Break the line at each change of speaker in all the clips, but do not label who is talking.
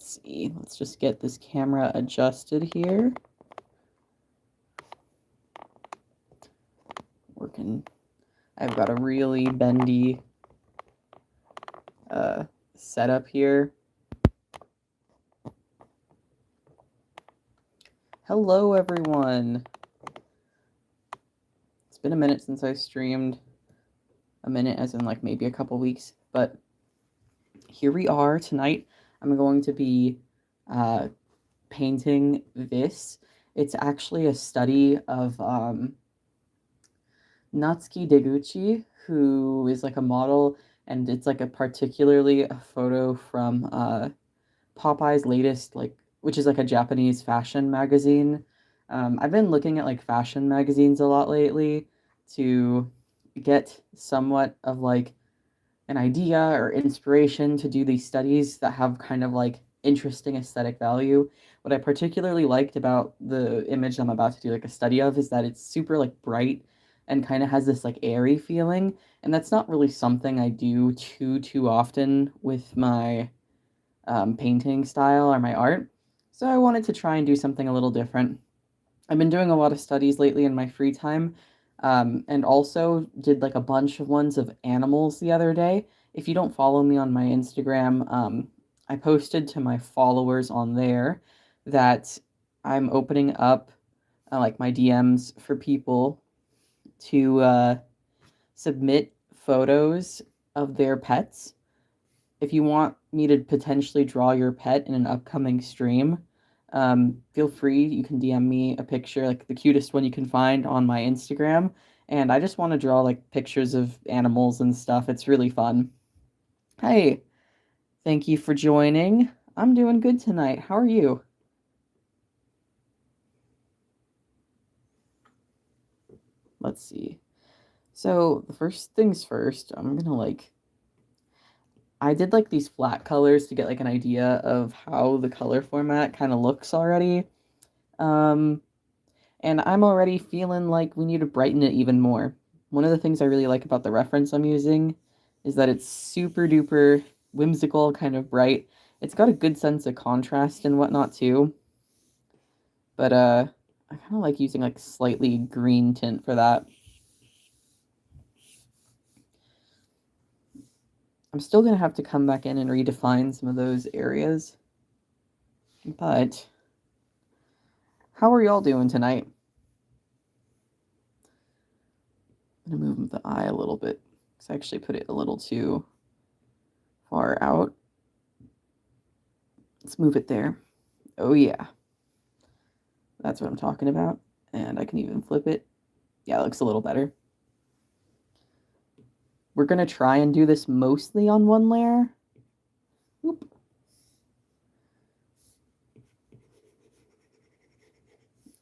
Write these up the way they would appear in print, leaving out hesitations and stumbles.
Let's see. Let's just get this camera adjusted here. Working. I've got a really bendy setup here. Hello, everyone. It's been a minute since I streamed. A minute as in like maybe a couple weeks, but here we are tonight. I'm going to be painting this. It's actually a study of Natsuki Deguchi, who is like a model, and it's like a particularly a photo from Popeye's latest, like, which is like a Japanese fashion magazine. I've been looking at like fashion magazines a lot lately to get somewhat of like an idea or inspiration to do these studies that have kind of like interesting aesthetic value. What I particularly liked about the image I'm about to do like a study of is that it's super like bright and kind of has this like airy feeling, and that's not really something I do too often with my painting style or my art. So I wanted to try and do something a little different. I've been doing a lot of studies lately in my free time, and also did like a bunch of ones of animals the other day. If you don't follow me on my Instagram, I posted to my followers on there that I'm opening up like my DMs for people to submit photos of their pets. If you want me to potentially draw your pet in an upcoming stream, feel free. You can DM me a picture, like the cutest one you can find on my Instagram. And I just want to draw like pictures of animals and stuff. It's really fun. Hey, thank you for joining. I'm doing good tonight. How are you? Let's see. So, the first things first, I'm gonna like I did like these flat colors to get like an idea of how the color format kind of looks already. Um, and I'm already feeling like we need to brighten it even more. One of the things I really like about the reference I'm using is that it's super duper whimsical, kind of bright. It's got a good sense of contrast and whatnot too. But I kind of like using like slightly green tint for that. I'm still gonna have to come back in and redefine some of those areas. But how are y'all doing tonight? I'm gonna move the eye a little bit because I actually put it a little too far out. Let's move it there. Oh yeah, that's what I'm talking about. And I can even flip it. Yeah, it looks a little better. We're gonna try and do this mostly on one layer. Oop.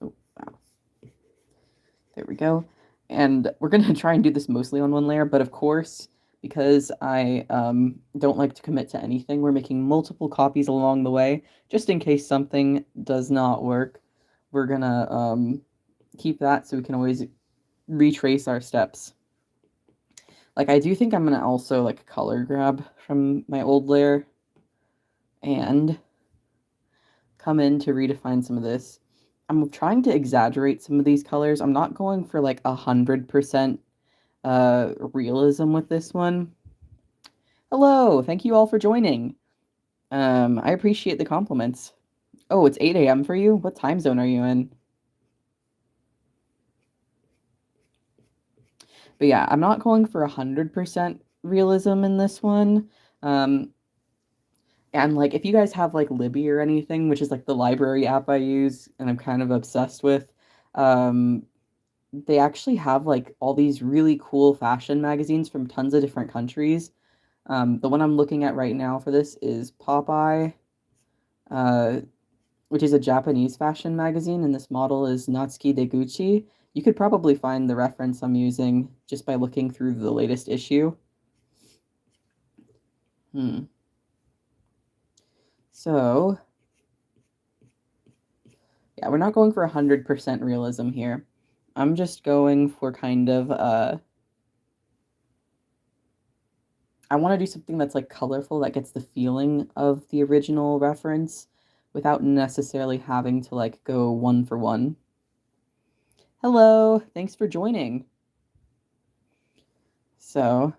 Oh, wow. There we go. And we're gonna try and do this mostly on one layer, but of course, because I don't like to commit to anything, we're making multiple copies along the way, just in case something does not work. We're gonna keep that so we can always retrace our steps. Like, I do think I'm gonna also like color grab from my old layer and come in to redefine some of this. I'm trying to exaggerate some of these colors. I'm not going for like 100% realism with this one. Hello, thank you all for joining. I appreciate the compliments. Oh, it's 8 a.m. for you? What time zone are you in? But yeah, I'm not going for 100% realism in this one. And like if you guys have like Libby or anything, which is like the library app I use and I'm kind of obsessed with, um, they actually have like all these really cool fashion magazines from tons of different countries. The one I'm looking at right now for this is Popeye, uh, which is a Japanese fashion magazine, and this model is Natsuki Deguchi. You could probably find the reference I'm using just by looking through the latest issue. Hmm. So, yeah, we're not going for 100% realism here. I'm just going for kind of I want to do something that's like colorful, that gets the feeling of the original reference without necessarily having to like go one for one. Hello, thanks for joining. So,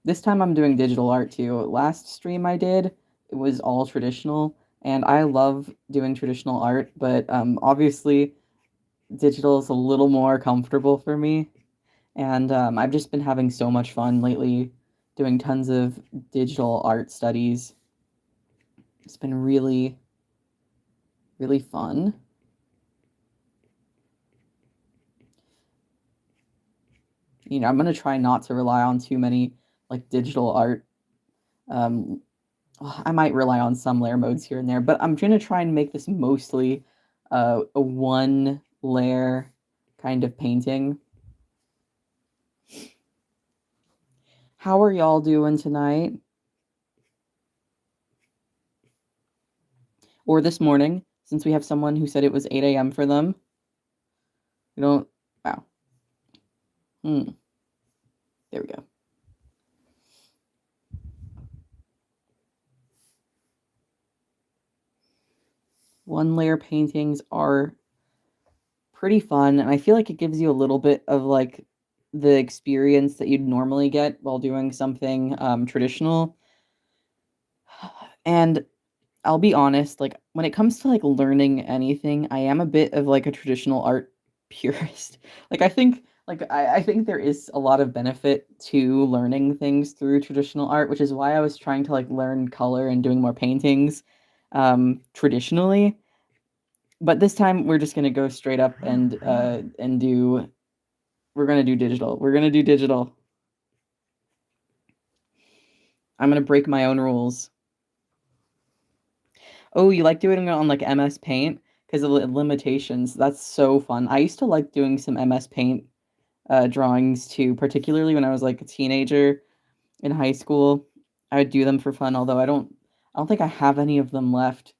this time I'm doing digital art too. Last stream I did, it was all traditional, and I love doing traditional art, but obviously digital is a little more comfortable for me. And I've just been having so much fun lately doing tons of digital art studies. It's been really, really fun. I'm going to try not to rely on too many like digital art. Um, I might rely on some layer modes here and there, but I'm going to try and make this mostly a one layer kind of painting. How are y'all doing tonight? Or this morning, since we have someone who said it was 8 a.m. for them. We don't, wow. There we go. One layer paintings are pretty fun, and I feel like it gives you a little bit of like the experience that you'd normally get while doing something traditional. And I'll be honest, like when it comes to like learning anything, I am a bit of like a traditional art purist. Like I think there is a lot of benefit to learning things through traditional art, which is why I was trying to like learn color and doing more paintings traditionally. But this time we're just gonna go straight up and do we're gonna do digital. We're gonna do digital. I'm gonna break my own rules. Oh, you like doing it on like MS Paint because of the limitations. That's so fun. I used to like doing some MS Paint drawings too, particularly when I was like a teenager in high school. I would do them for fun, although I don't think I have any of them left.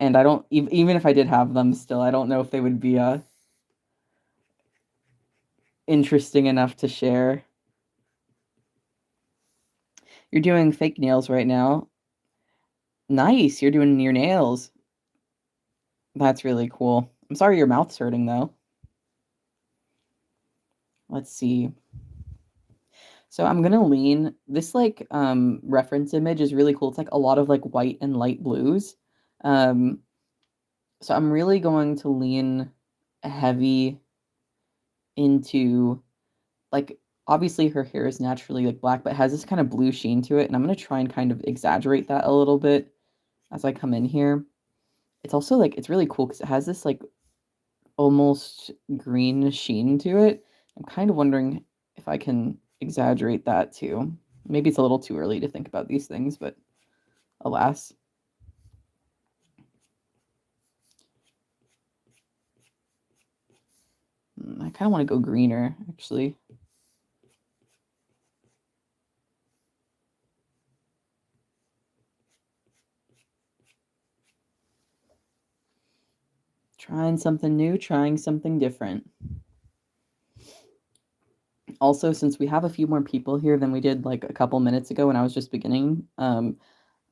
And I don't even if I did have them still, I don't know if they would be interesting enough to share. You're doing fake nails right now. Nice, you're doing your nails. That's really cool. I'm sorry your mouth's hurting though. Let's see. So I'm gonna lean this like reference image is really cool. It's like a lot of like white and light blues. Um so I'm really going to lean heavy into like obviously her hair is naturally like black, but has this kind of blue sheen to it, and I'm gonna try and kind of exaggerate that a little bit as I come in here. It's also like it's really cool because it has this like almost green sheen to it. I'm kind of wondering if I can exaggerate that too. Maybe it's a little too early to think about these things, but alas. I kind of want to go greener, actually. Trying something new, trying something different. Also, since we have a few more people here than we did like a couple minutes ago when I was just beginning, I'm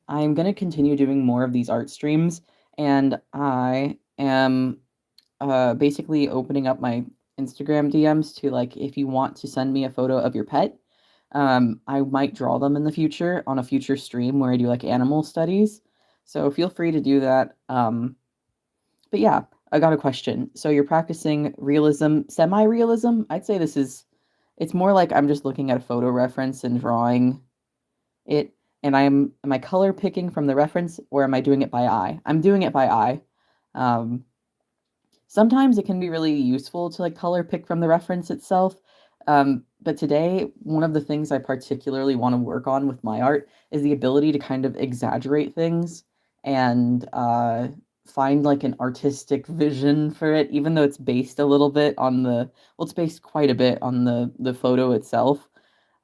going to continue doing more of these art streams, and I am basically opening up my Instagram DMs to like if you want to send me a photo of your pet. I might draw them in the future on a future stream where I do like animal studies. So feel free to do that. But yeah, I got a question. So you're practicing realism, semi-realism? I'd say it's more like I'm just looking at a photo reference and drawing it. And am I color picking from the reference or am I doing it by eye? I'm doing it by eye. Um, Sometimes it can be really useful to like color pick from the reference itself. But today, one of the things I particularly want to work on with my art is the ability to kind of exaggerate things and find like an artistic vision for it, even though it's based a little bit on it's based quite a bit on the photo itself.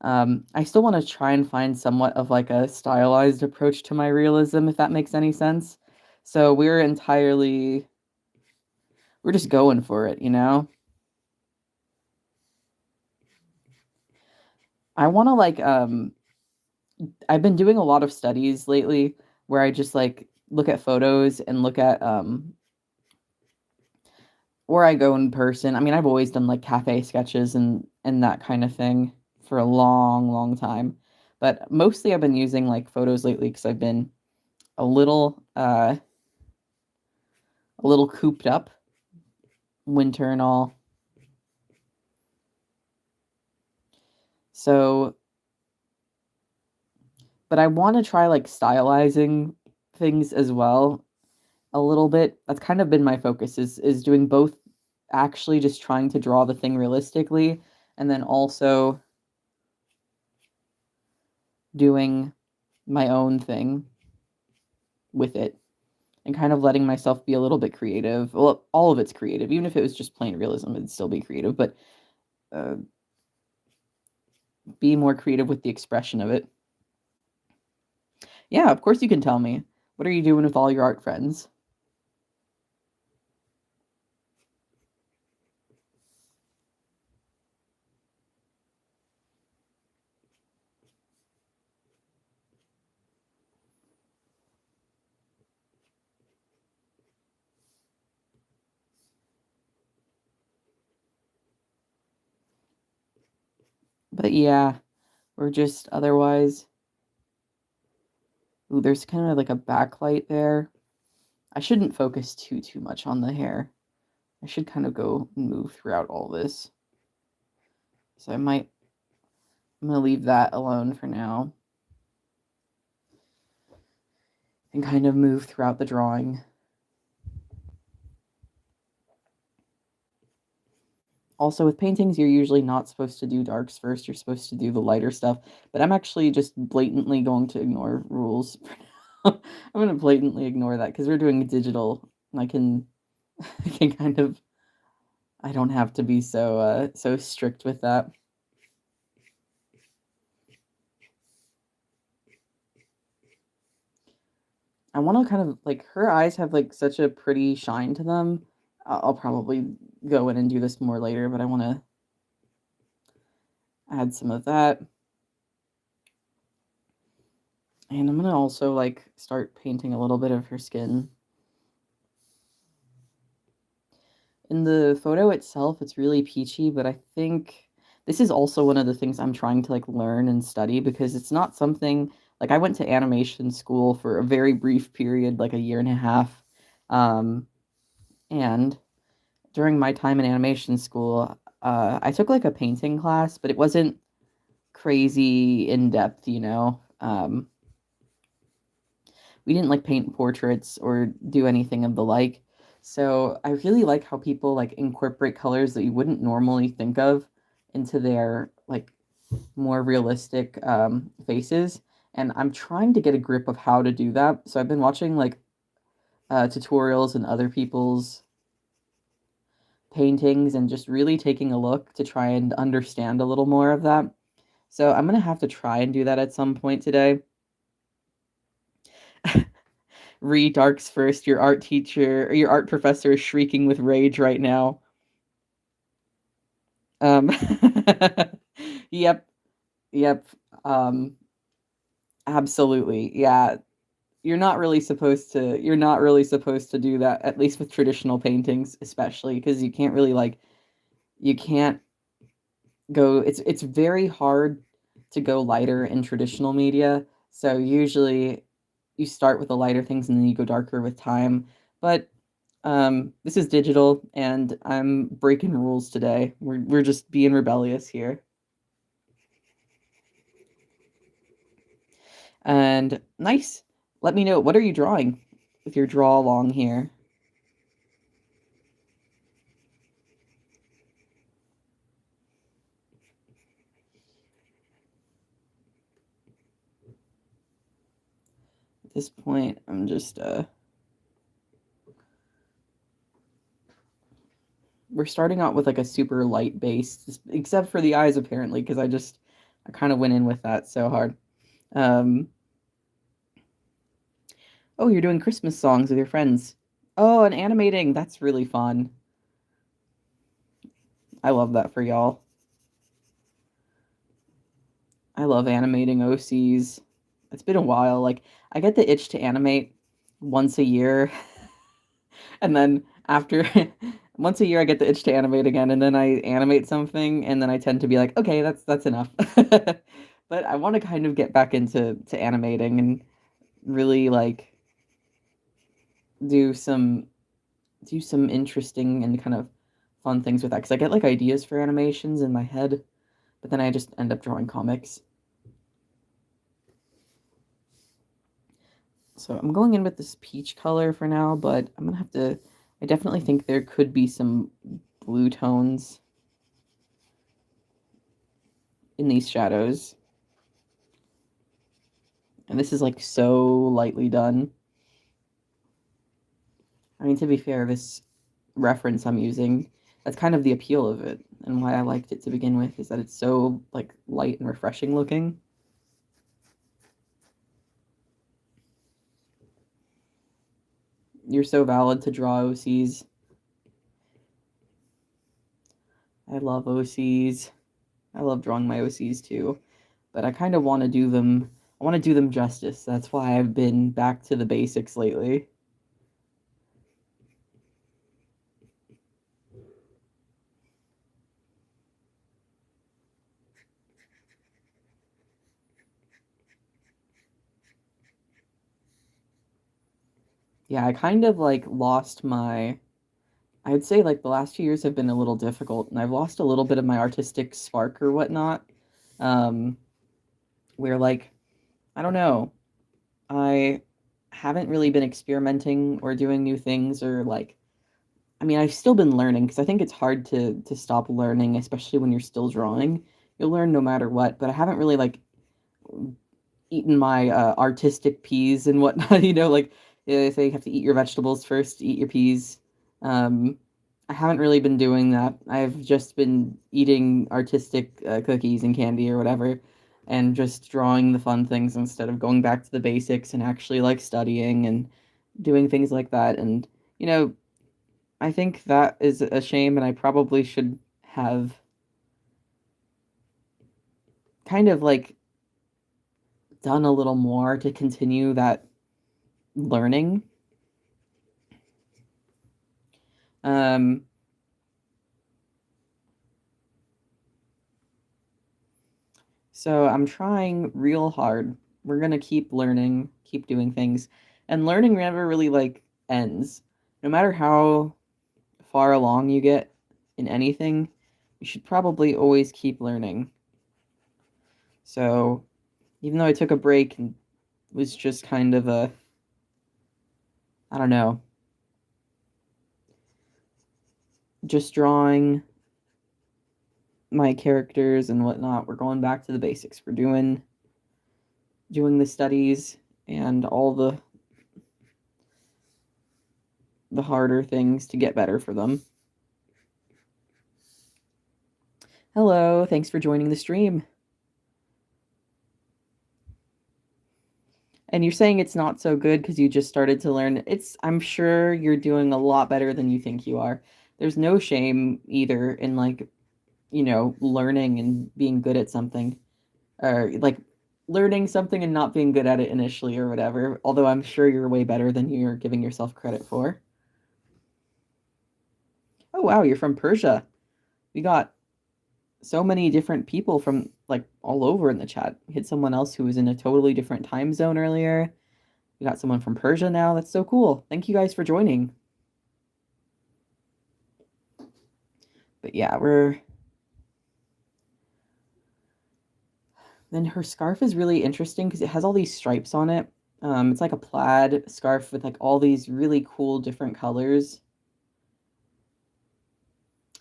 I still want to try and find somewhat of like a stylized approach to my realism, if that makes any sense. So we're just going for it, you know? I want to like I've been doing a lot of studies lately where I just like look at photos and look at or I go in person. I mean, I've always done like cafe sketches and that kind of thing for a long, long time. But mostly I've been using like photos lately because I've been a little a little cooped up, winter and all. So, but I want to try like stylizing things as well a little bit. That's kind of been my focus is doing both, actually just trying to draw the thing realistically and then also doing my own thing with it and kind of letting myself be a little bit creative. Well, all of it's creative. Even if it was just plain realism, it'd still be creative, but uh, be more creative with the expression of it. Yeah, of course you can tell me. What are you doing with all your art friends? But yeah, we're just otherwise. Ooh, there's kind of like a backlight there. I shouldn't focus too much on the hair. I should kind of go move throughout all this. So I'm gonna leave that alone for now and kind of move throughout the drawing. Also, with paintings, you're usually not supposed to do darks first. You're supposed to do the lighter stuff. But I'm actually just blatantly going to ignore rules for now. I'm gonna blatantly ignore that because we're doing digital. And I can I can kind of I don't have to be so strict with that. I want to kind of like her eyes have like such a pretty shine to them. I'll probably go in and do this more later, but I want to add some of that. And I'm gonna also like start painting a little bit of her skin. In the photo itself, it's really peachy, but I think this is also one of the things I'm trying to like learn and study because it's not something like I went to animation school for a very brief period, like a year and a half. Um, and during my time in animation school, I took like a painting class, but it wasn't crazy in depth, you know. We didn't like paint portraits or do anything of the like. So I really like how people like incorporate colors that you wouldn't normally think of into their like more realistic faces. And I'm trying to get a grip of how to do that. So I've been watching like tutorials and other people's paintings and just really taking a look to try and understand a little more of that. So I'm gonna have to try and do that at some point today. Re Darks first, your art teacher or your art professor is shrieking with rage right now. Um, yep, yep. Um, absolutely. Yeah. You're not really supposed to do that, at least with traditional paintings, especially because you can't really like you can't go it's very hard to go lighter in traditional media. So usually you start with the lighter things and then you go darker with time. But this is digital and I'm breaking rules today. We're just being rebellious here. And nice. Let me know, what are you drawing with your draw along here? At this point, I'm just we're starting out with like a super light base, except for the eyes apparently, because I kind of went in with that so hard. Um, oh, you're doing Christmas songs with your friends. Oh, and animating. That's really fun. I love that for y'all. I love animating OCs. It's been a while. Like, I get the itch to animate once a year, and then after once a year I get the itch to animate again, and then I animate something, and then I tend to be like, okay, that's enough. But I want to kind of get back into animating and really like do some do some interesting and kind of fun things with that because I get like ideas for animations in my head, but then I just end up drawing comics. So I'm going in with this peach color for now, but I'm gonna have to. I definitely think there could be some blue tones in these shadows. And this is like so lightly done. I mean, to be fair, this reference I'm using, that's kind of the appeal of it and why I liked it to begin with is that it's so like light and refreshing looking. You're so valid to draw OCs. I love OCs. I love drawing my OCs too, but I kind of want to do them. I want to do them justice. That's why I've been back to the basics lately. Yeah, I kind of like lost my. I'd say like the last few years have been a little difficult, and I've lost a little bit of my artistic spark or whatnot. Um, where like I don't know, I haven't really been experimenting or doing new things or like I mean, I've still been learning because I think it's hard to stop learning, especially when you're still drawing. You'll learn no matter what, but I haven't really like eaten my artistic peas and whatnot. Like they say you have to eat your vegetables first, eat your peas. Um, I haven't really been doing that. I've just been eating artistic cookies and candy or whatever, and just drawing the fun things instead of going back to the basics and actually like studying and doing things like that. And you know, I think that is a shame, and I probably should have kind of like done a little more to continue that learning. Um, so I'm trying real hard. We're gonna keep learning, keep doing things, and learning never really like ends. No matter how far along you get in anything, you should probably always keep learning. So even though I took a break and was just kind of a, I don't know, just drawing my characters and whatnot, we're going back to the basics. We're doing the studies and all the harder things to get better for them. Hello, thanks for joining the stream. And you're saying it's not so good because you just started to learn. I'm sure you're doing a lot better than you think you are. There's no shame either in like, learning and being good at something or like learning something and not being good at it initially or whatever. Although I'm sure you're way better than you're giving yourself credit for. Oh wow, you're from Persia. We got so many different people from like all over in the chat. We had someone else who was in a totally different time zone earlier. We got someone from Persia now. That's so cool. Thank you guys for joining. But yeah, we're then her scarf is really interesting because it has all these stripes on it. It's like a plaid scarf with like all these really cool different colors.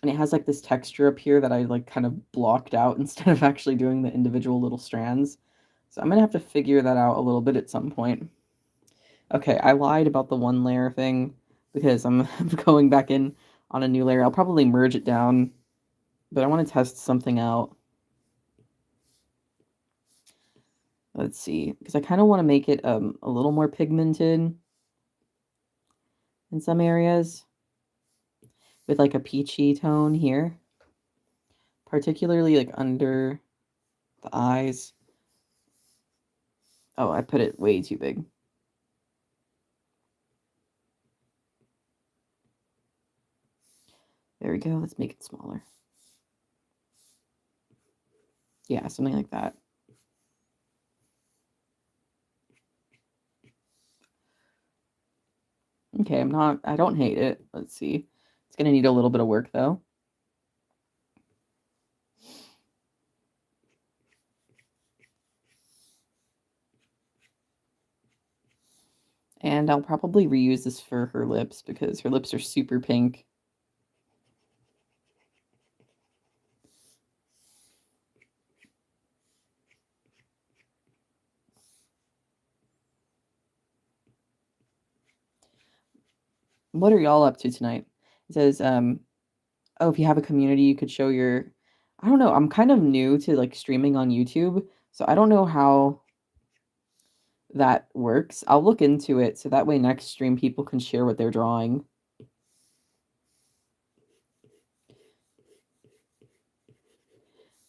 And it has like this texture up here that I like kind of blocked out instead of actually doing the individual little strands. So I'm gonna have to figure that out a little bit at some point. Okay, I lied about the one layer thing because I'm going back in on a new layer. I'll probably merge it down, but I want to test something out. Let's see, because I kind of want to make it a little more pigmented in some areas with like a peachy tone here, particularly like under the eyes. Oh, I put it way too big. There we go. Let's make it smaller. Yeah, something like that. Okay, I don't hate it. Let's see. It's gonna need a little bit of work though. And I'll probably reuse this for her lips because her lips are super pink. What are y'all up to tonight? It says, oh, if you have a community, you could show your. I don't know. I'm kind of new to like streaming on YouTube, so I don't know how that works. I'll look into it so that way next stream people can share what they're drawing.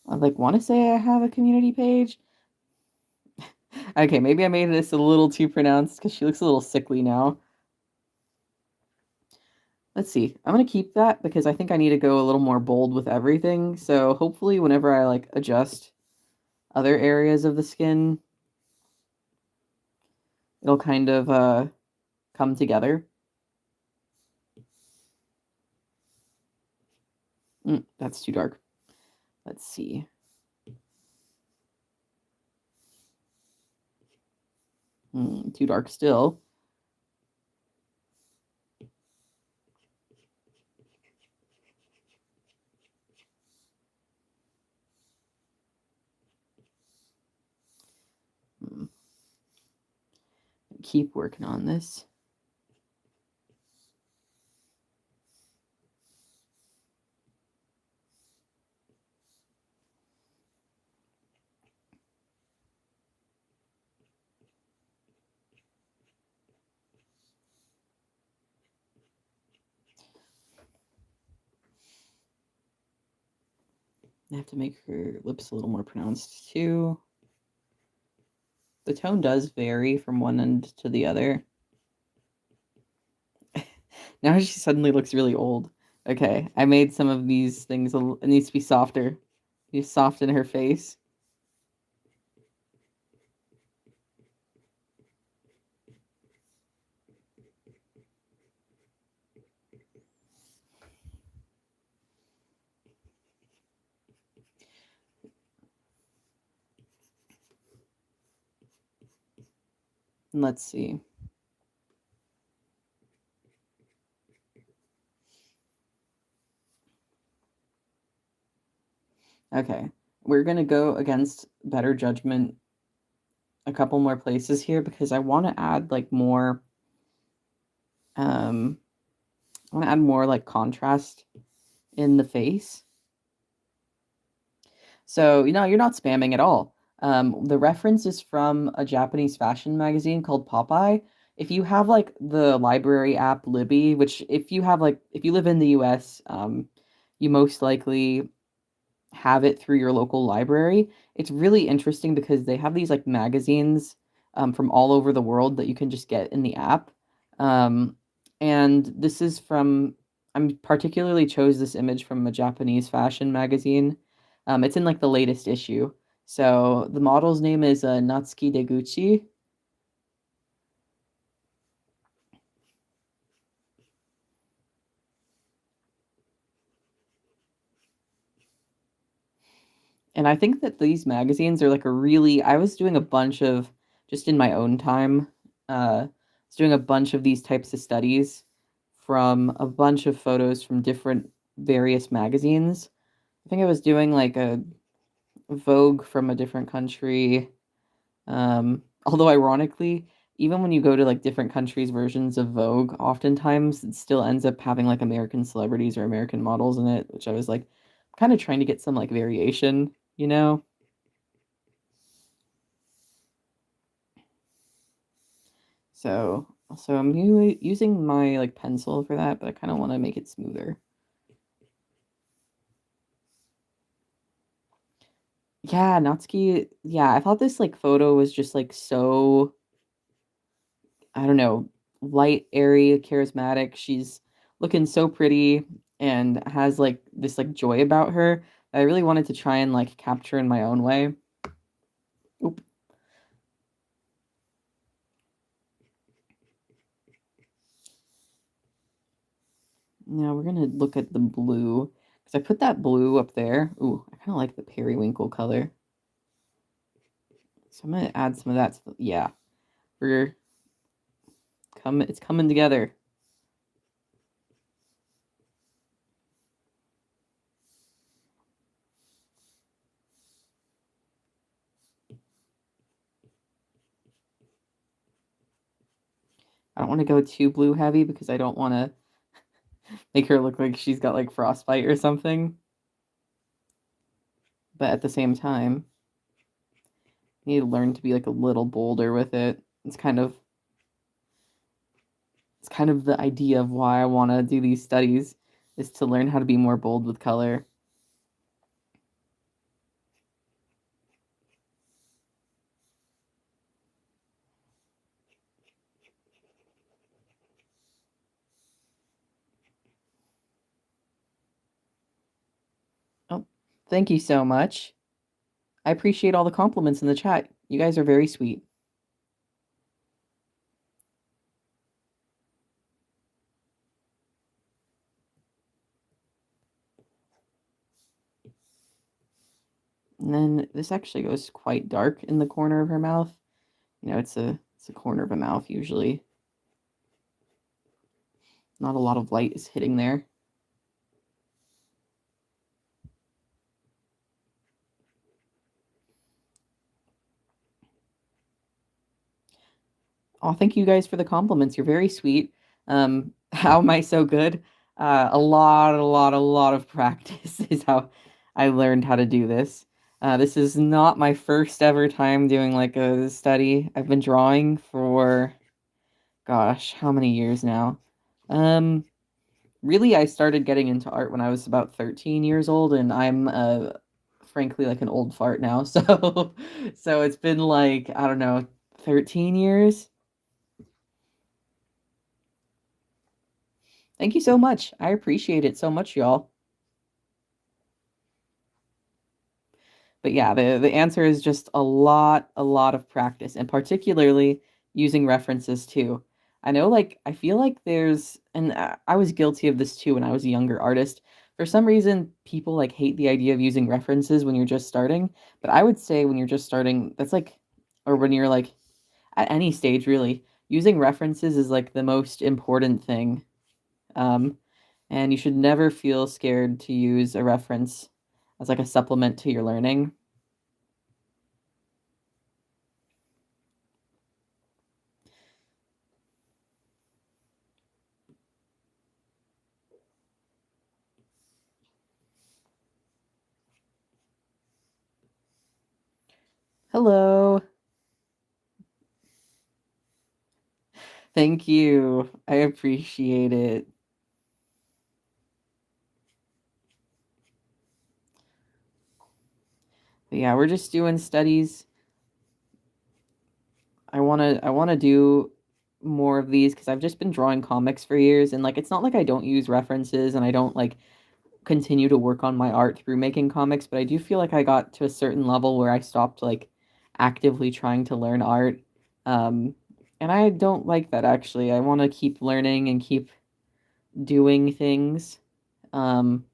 I like want to say I have a community page. Okay, maybe I made this a little too pronounced because she looks a little sickly now. Let's see. I'm gonna keep that because I think I need to go a little more bold with everything. So hopefully whenever I like adjust other areas of the skin, it'll kind of come together. That's too dark. Let's see. Too dark still. Keep working on this. I have to make her lips a little more pronounced too. The tone does vary from one end to the other. Now she suddenly looks really old. Okay, I made some of these things. It needs to be softer. You soften her face. And let's see. Okay, we're gonna go against better judgment a couple more places here because I want to add like more. I want to add more like contrast in the face. So, you're not spamming at all. The reference is from a Japanese fashion magazine called Popeye. If you have like the library app Libby, which if you live in the US, you most likely have it through your local library. It's really interesting because they have these like magazines from all over the world that you can just get in the app. Um, and this is from, I particularly chose this image from a Japanese fashion magazine. It's in like the latest issue. So the model's name is Natsuki Deguchi. And I think that these magazines are like I was doing a bunch of, just in my own time, I was doing a bunch of these types of studies from a bunch of photos from different various magazines. I think I was doing like a Vogue from a different country. Although ironically, even when you go to like different countries' versions of Vogue, oftentimes it still ends up having like American celebrities or American models in it, which I was like kind of trying to get some like variation, you know? So I'm using my like pencil for that, but I kind of want to make it smoother. Yeah, Natsuki, yeah, I thought this, like, photo was just, like, so, I don't know, light, airy, charismatic. She's looking so pretty and has, like, this, like, joy about her. I really wanted to try and, like, capture in my own way. Oop. Now we're gonna look at the blue, because I put that blue up there. Ooh, I kind of like the periwinkle color. So I'm gonna add some of that. Yeah, we're it's coming together. I don't want to go too blue heavy because I don't want to make her look like she's got like frostbite or something. But at the same time, you need to learn to be like a little bolder with it. It's kind of the idea of why I want to do these studies is to learn how to be more bold with color. Oh, thank you so much. I appreciate all the compliments in the chat. You guys are very sweet. And then this actually goes quite dark in the corner of her mouth. You know, it's a corner of a mouth usually. Not a lot of light is hitting there. Oh, thank you guys for the compliments. You're very sweet. How am I so good? A lot of practice is how I learned how to do this. This is not my first ever time doing like a study. I've been drawing for, gosh, how many years now? Um, Really, I started getting into art when I was about 13 years old, and I'm frankly like an old fart now. So it's been like, I don't know, 13 years. Thank you so much. I appreciate it so much, y'all. But yeah, the answer is just a lot of practice, and particularly using references too. I know, like, I feel like there's, and I was guilty of this too when I was a younger artist. For some reason, people like hate the idea of using references when you're just starting. But I would say when you're just starting, that's like, or when you're like at any stage really, using references is like the most important thing. Um, and you should never feel scared to use a reference as like a supplement to your learning. Hello. Thank you. I appreciate it. But yeah, we're just doing studies. I want to do more of these because I've just been drawing comics for years, and like it's not like I don't use references and I don't like continue to work on my art through making comics, but I do feel like I got to a certain level where I stopped like actively trying to learn art. Um, and I don't like that actually. I want to keep learning and keep doing things. Um,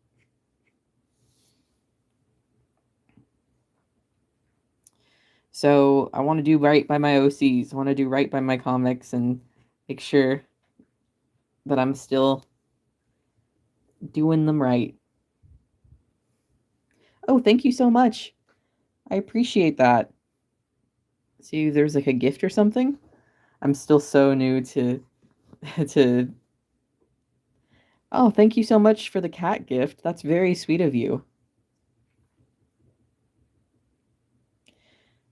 so I want to do right by my OCs. I want to do right by my comics and make sure that I'm still doing them right. Oh, thank you so much. I appreciate that. See, there's like a gift or something. I'm still so new to to. Oh, thank you so much for the cat gift. That's very sweet of you.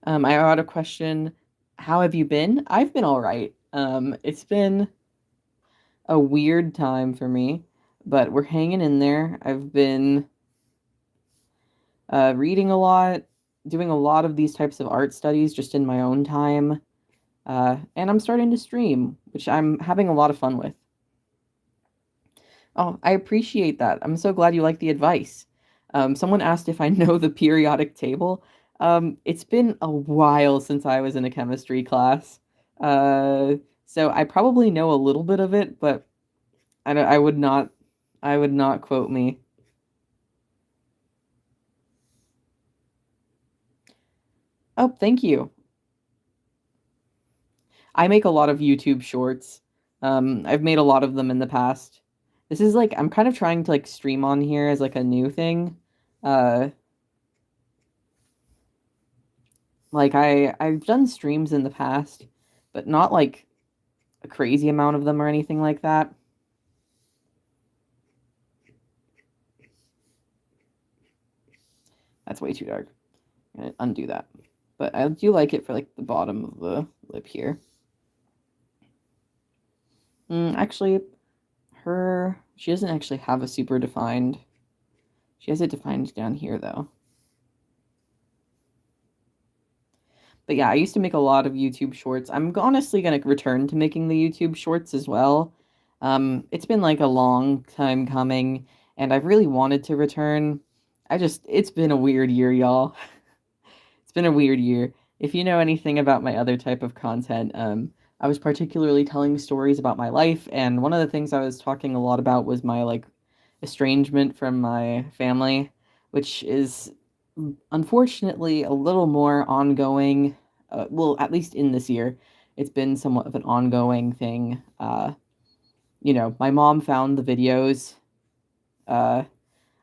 I got a question. How have you been? I've been all right. It's been a weird time for me, but we're hanging in there. I've been reading a lot, doing a lot of these types of art studies just in my own time. And I'm starting to stream, which I'm having a lot of fun with. Oh, I appreciate that. I'm so glad you like the advice. Someone asked if I know the periodic table. It's been a while since I was in a chemistry class. Uh, so I probably know a little bit of it, but I would not quote me. Oh, thank you. I make a lot of YouTube shorts. I've made a lot of them in the past. This is like I'm kind of trying to like stream on here as like a new thing. Uh, like I've done streams in the past, but not like a crazy amount of them or anything like that. That's way too dark. I'm gonna undo that. But I do like it for like the bottom of the lip here. Actually, she doesn't actually have a super defined. She has it defined down here though. But yeah, I used to make a lot of YouTube shorts. I'm honestly gonna return to making the YouTube shorts as well. It's been like a long time coming, and I've really wanted to return. It's been a weird year, y'all. It's been a weird year. If you know anything about my other type of content, I was particularly telling stories about my life, and one of the things I was talking a lot about was my like estrangement from my family, which is unfortunately a little more ongoing. Well, at least in this year, it's been somewhat of an ongoing thing. My mom found the videos. Uh,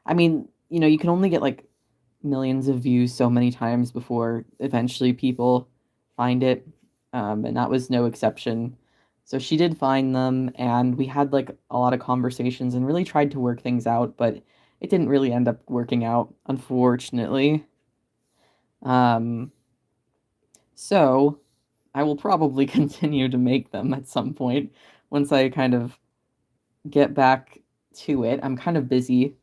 I mean, you can only get like millions of views so many times before eventually people find it. And that was no exception. So she did find them, and we had like a lot of conversations and really tried to work things out, but it didn't really end up working out, unfortunately. Um, so I will probably continue to make them at some point once I kind of get back to it. I'm kind of busy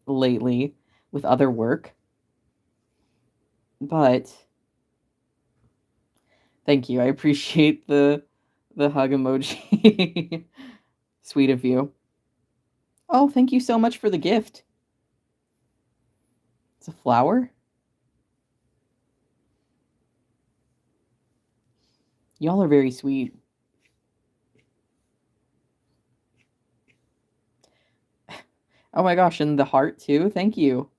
lately with other work, but thank you. I appreciate the hug emoji. Sweet of you. Oh, thank you so much for the gift. It's a flower? Y'all are very sweet. Oh my gosh, and the heart too. Thank you.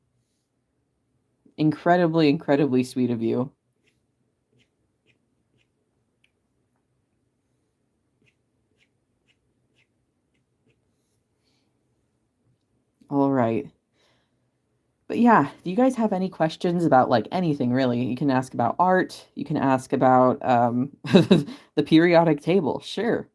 Incredibly, incredibly sweet of you. All right. But yeah, do you guys have any questions about like anything really? You can ask about art, you can ask about the periodic table, sure.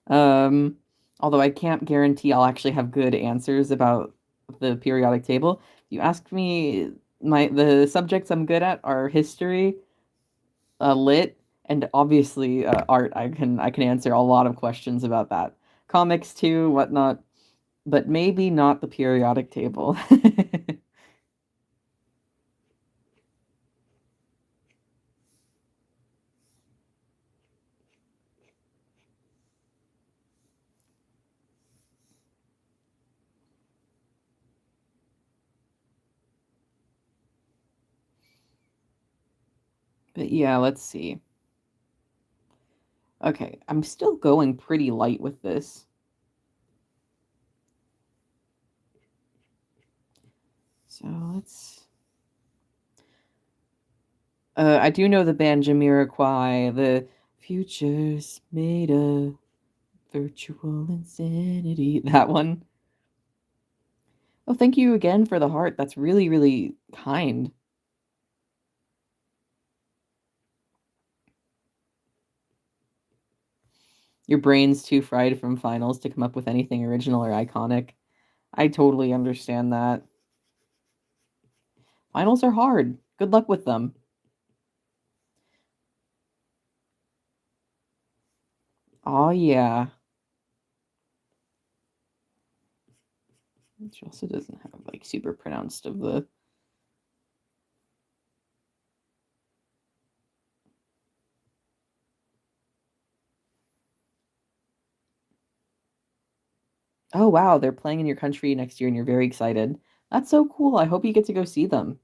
Um, Although I can't guarantee I'll actually have good answers about the periodic table. You asked me the subjects I'm good at are history, lit, and obviously art. I can answer a lot of questions about that. Comics too, whatnot, but maybe not the periodic table. But yeah, let's see. Okay, I'm still going pretty light with this. So let's. I do know the band Jamiroquai, the future's made of virtual insanity. That one. Oh, thank you again for the heart. That's really, really kind. Your brain's too fried from finals to come up with anything original or iconic. I totally understand that. Finals are hard. Good luck with them. Oh, yeah. She also doesn't have like super pronounced of the. Oh, wow, they're playing in your country next year and you're very excited. That's so cool. I hope you get to go see them.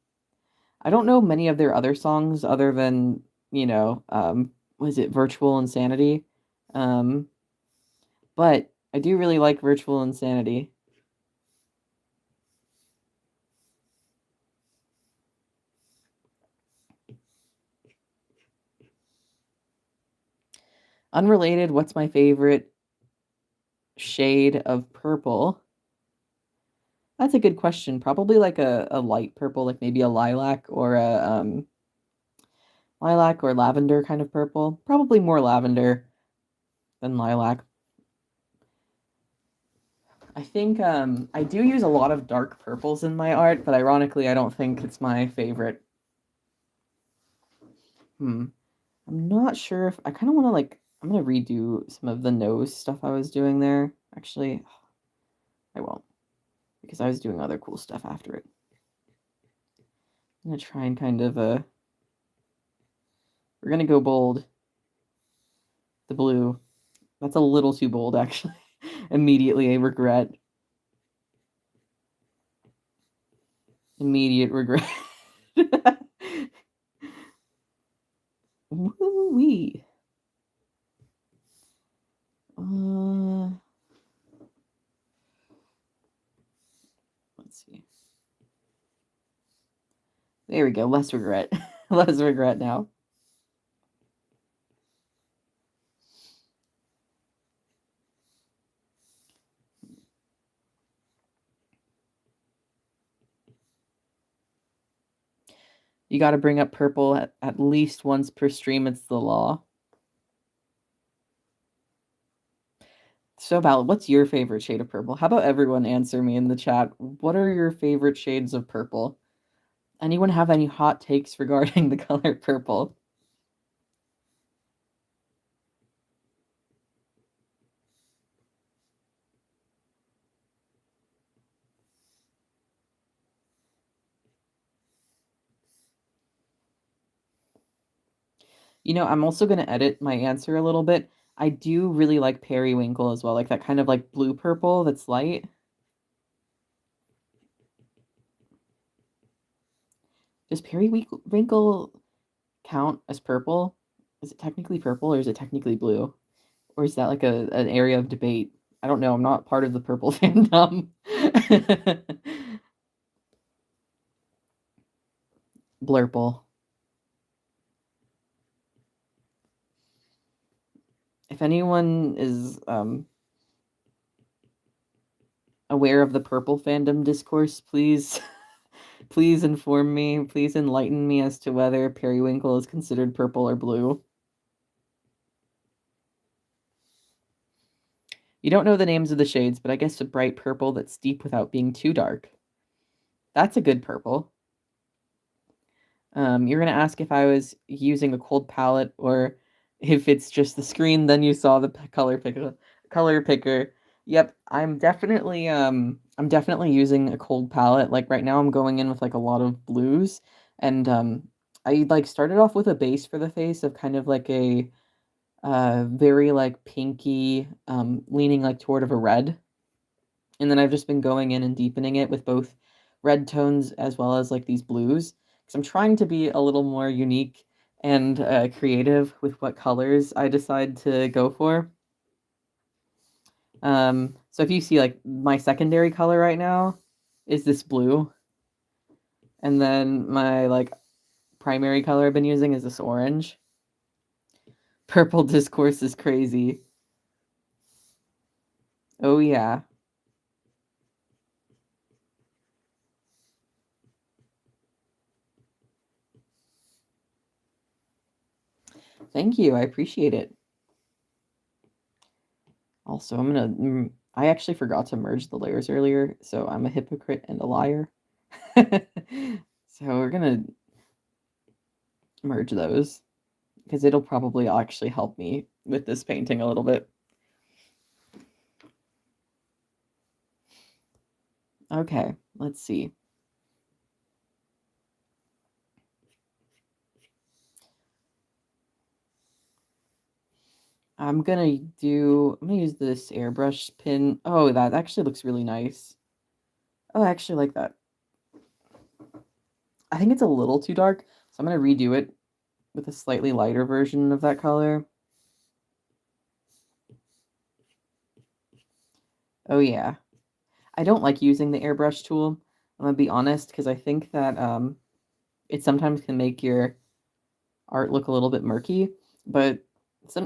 I don't know many of their other songs other than, was it Virtual Insanity? Um, but I do really like Virtual Insanity. Unrelated, what's my favorite shade of purple? That's a good question. Probably like a light purple, like maybe a lilac or lavender kind of purple. Probably more lavender than lilac. I think I do use a lot of dark purples in my art, but ironically, I don't think it's my favorite. Hmm. I'm not sure if I kind of want to like. I'm gonna redo some of the nose stuff I was doing there. Actually, I won't because I was doing other cool stuff after it. I'm gonna try and kind of We're gonna go bold. The blue. That's a little too bold, actually. Immediately, a regret. Immediate regret. Woo-wee. Uh, let's see. There we go. Less regret. Less regret now. You got to bring up purple at least once per stream. It's the law. So, valid. What's your favorite shade of purple? How about everyone answer me in the chat? What are your favorite shades of purple? Anyone have any hot takes regarding the color purple? I'm also going to edit my answer a little bit. I do really like periwinkle as well, like that kind of like blue purple that's light. Does periwinkle count as purple? Is it technically purple or is it technically blue? Or is that like an area of debate? I don't know. I'm not part of the purple fandom. Blurple. If anyone is aware of the purple fandom discourse, please please inform me. Please enlighten me as to whether periwinkle is considered purple or blue. You don't know the names of the shades, but I guess a bright purple that's deep without being too dark. That's a good purple. You're gonna ask if I was using a cold palette or if it's just the screen. Then you saw the color picker. Color picker. Yep, I'm definitely using a cold palette. Like right now, I'm going in with like a lot of blues, and I like started off with a base for the face of kind of like a very like pinky, leaning like toward of a red, and then I've just been going in and deepening it with both red tones as well as like these blues because I'm trying to be a little more unique and creative with what colors I decide to go for. So if you see like my secondary color right now is this blue, and then my like primary color I've been using is this orange. Purple discourse is crazy. Oh yeah. Thank you. I appreciate it. Also, I actually forgot to merge the layers earlier, so I'm a hypocrite and a liar. So we're gonna merge those because it'll probably actually help me with this painting a little bit. Okay, let's see. I'm gonna use this airbrush pin. Oh, that actually looks really nice. Oh, I actually like that. I think it's a little too dark, so I'm gonna redo it with a slightly lighter version of that color. Oh yeah. I don't like using the airbrush tool. I'm gonna be honest, because I think that it sometimes can make your art look a little bit murky, but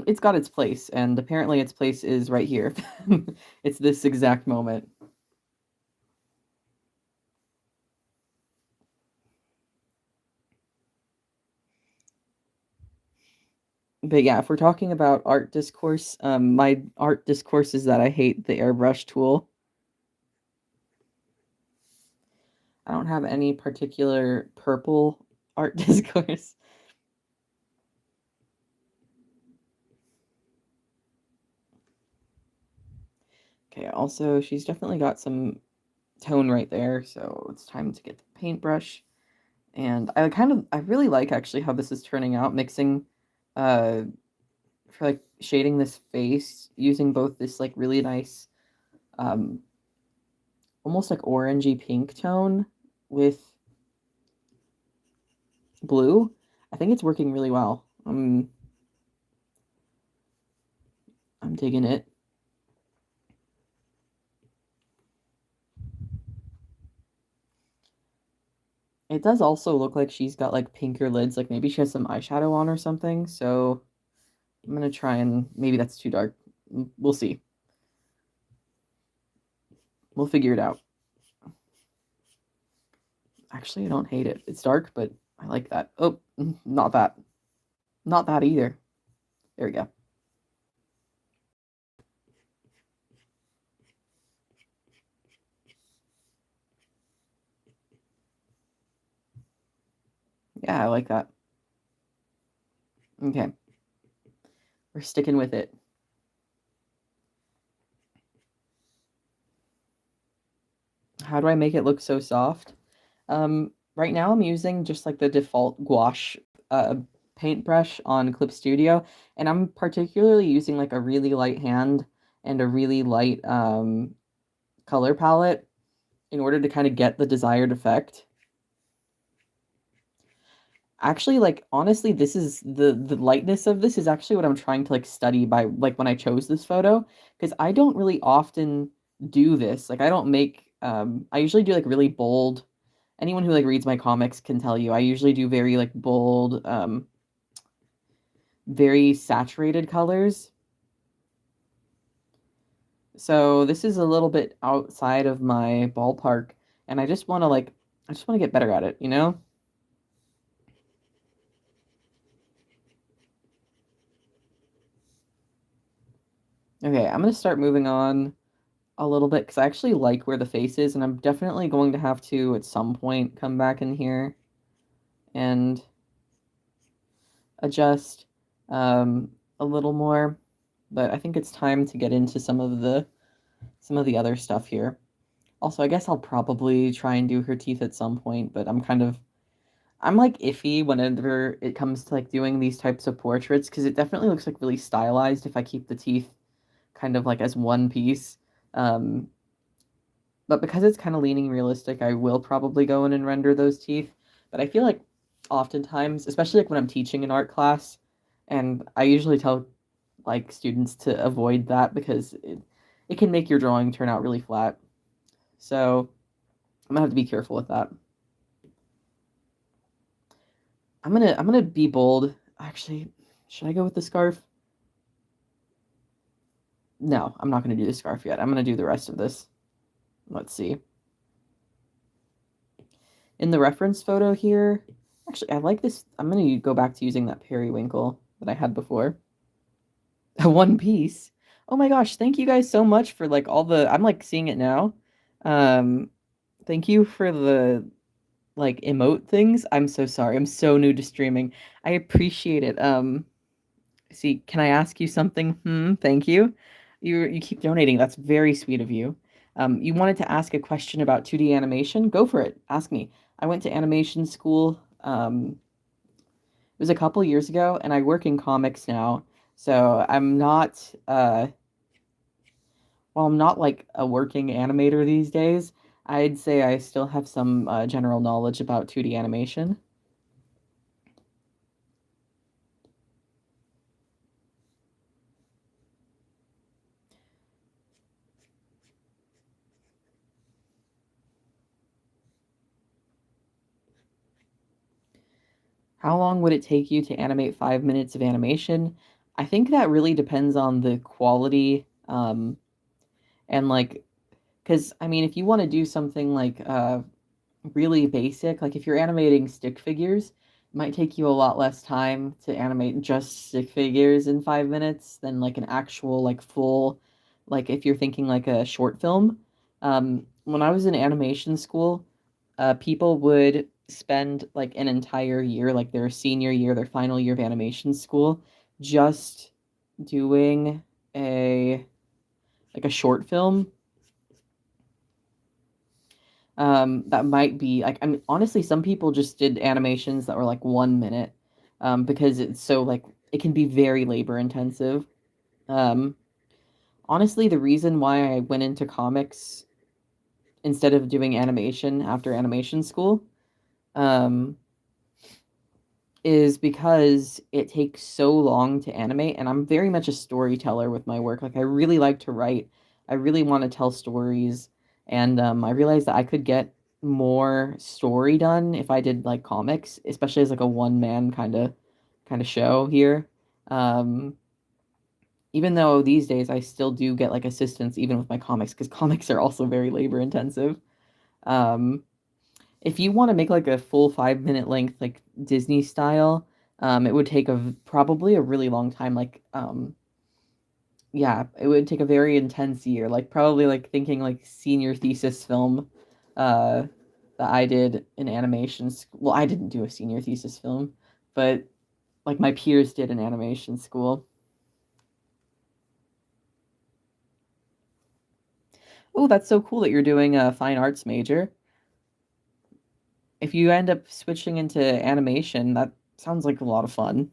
it's got its place, and apparently its place is right here. It's this exact moment. But yeah, if we're talking about art discourse, my art discourse is that I hate the airbrush tool. I don't have any particular purple art discourse. Okay, also, she's definitely got some tone right there, so it's time to get the paintbrush. And I really like actually how this is turning out, mixing uh for like shading this face using both this like really nice um almost like orangey pink tone with blue. I think it's working really well. I'm digging it. It does also look like she's got like pinker lids, like maybe she has some eyeshadow on or something. So I'm gonna try and maybe that's too dark. We'll see. We'll figure it out. Actually, I don't hate it. It's dark, but I like that. Oh, not that. Not that either. There we go. Yeah, I like that. Okay. We're sticking with it. How do I make it look so soft? Right now I'm using just like the default gouache paintbrush on Clip Studio, and I'm particularly using like a really light hand and a really light color palette in order to kind of get the desired effect. Actually, like honestly, this is the lightness of this is actually what I'm trying to like study by like when I chose this photo, because I don't really often do this. Like I don't make I usually do like really bold. Anyone who like reads my comics can tell you I usually do very like bold, very saturated colors. So this is a little bit outside of my ballpark, and I just want to get better at it, you know? Okay, I'm gonna start moving on a little bit because I actually like where the face is, and I'm definitely going to have to at some point come back in here and adjust a little more. But I think it's time to get into some of the other stuff here. Also, I guess I'll probably try and do her teeth at some point, but I'm like iffy whenever it comes to like doing these types of portraits because it definitely looks like really stylized if I keep the teeth kind of like as one piece. Um, but because it's kind of leaning realistic, I will probably go in and render those teeth. But I feel like oftentimes, especially like when I'm teaching an art class, and I usually tell like students to avoid that because it can make your drawing turn out really flat. So I'm gonna have to be careful with that. I'm gonna be bold. Actually, should I go with the scarf? No, I'm not gonna do the scarf yet. I'm gonna do the rest of this. Let's see. In the reference photo here, actually, I like this. I'm gonna go back to using that periwinkle that I had before. One Piece. Oh my gosh, thank you guys so much for like all the. I'm like seeing it now. Um, thank you for the like emote things. I'm so sorry. I'm so new to streaming. I appreciate it. See, can I ask you something? Thank you. You keep donating. That's very sweet of you. You wanted to ask a question about 2D animation? Go for it. Ask me. I went to animation school. It was a couple years ago, and I work in comics now. So I'm not while I'm not like a working animator these days, I'd say I still have some general knowledge about 2D animation. How long would it take you to animate 5 minutes of animation? I think that really depends on the quality, and like, because I mean, if you want to do something like really basic, like if you're animating stick figures, it might take you a lot less time to animate just stick figures in 5 minutes than like an actual like full, like if you're thinking like a short film. When I was in animation school, people would spend like an entire year, like their senior year, their final year of animation school, just doing a like a short film that might be like, I mean, honestly, some people just did animations that were like 1 minute, because it's so like it can be very labor intensive. Um, Honestly, the reason why I went into comics instead of doing animation after animation school, um, is because it takes so long to animate, and I'm very much a storyteller with my work. Like I really like to write. I really want to tell stories, and I realized that I could get more story done if I did like comics, especially as like a one man kind of show here. Um, Even though these days I still do get like assistance even with my comics because comics are also very labor intensive. Um, if you want to make like a full 5 minute length, like Disney style, it would take a probably a really long time. Like, yeah, it would take a very intense year. Like probably like thinking like senior thesis film, uh, that I did in animation. Well, I didn't do a senior thesis film, but like my peers did in animation school. Oh, that's so cool that you're doing a fine arts major. If you end up switching into animation, that sounds like a lot of fun.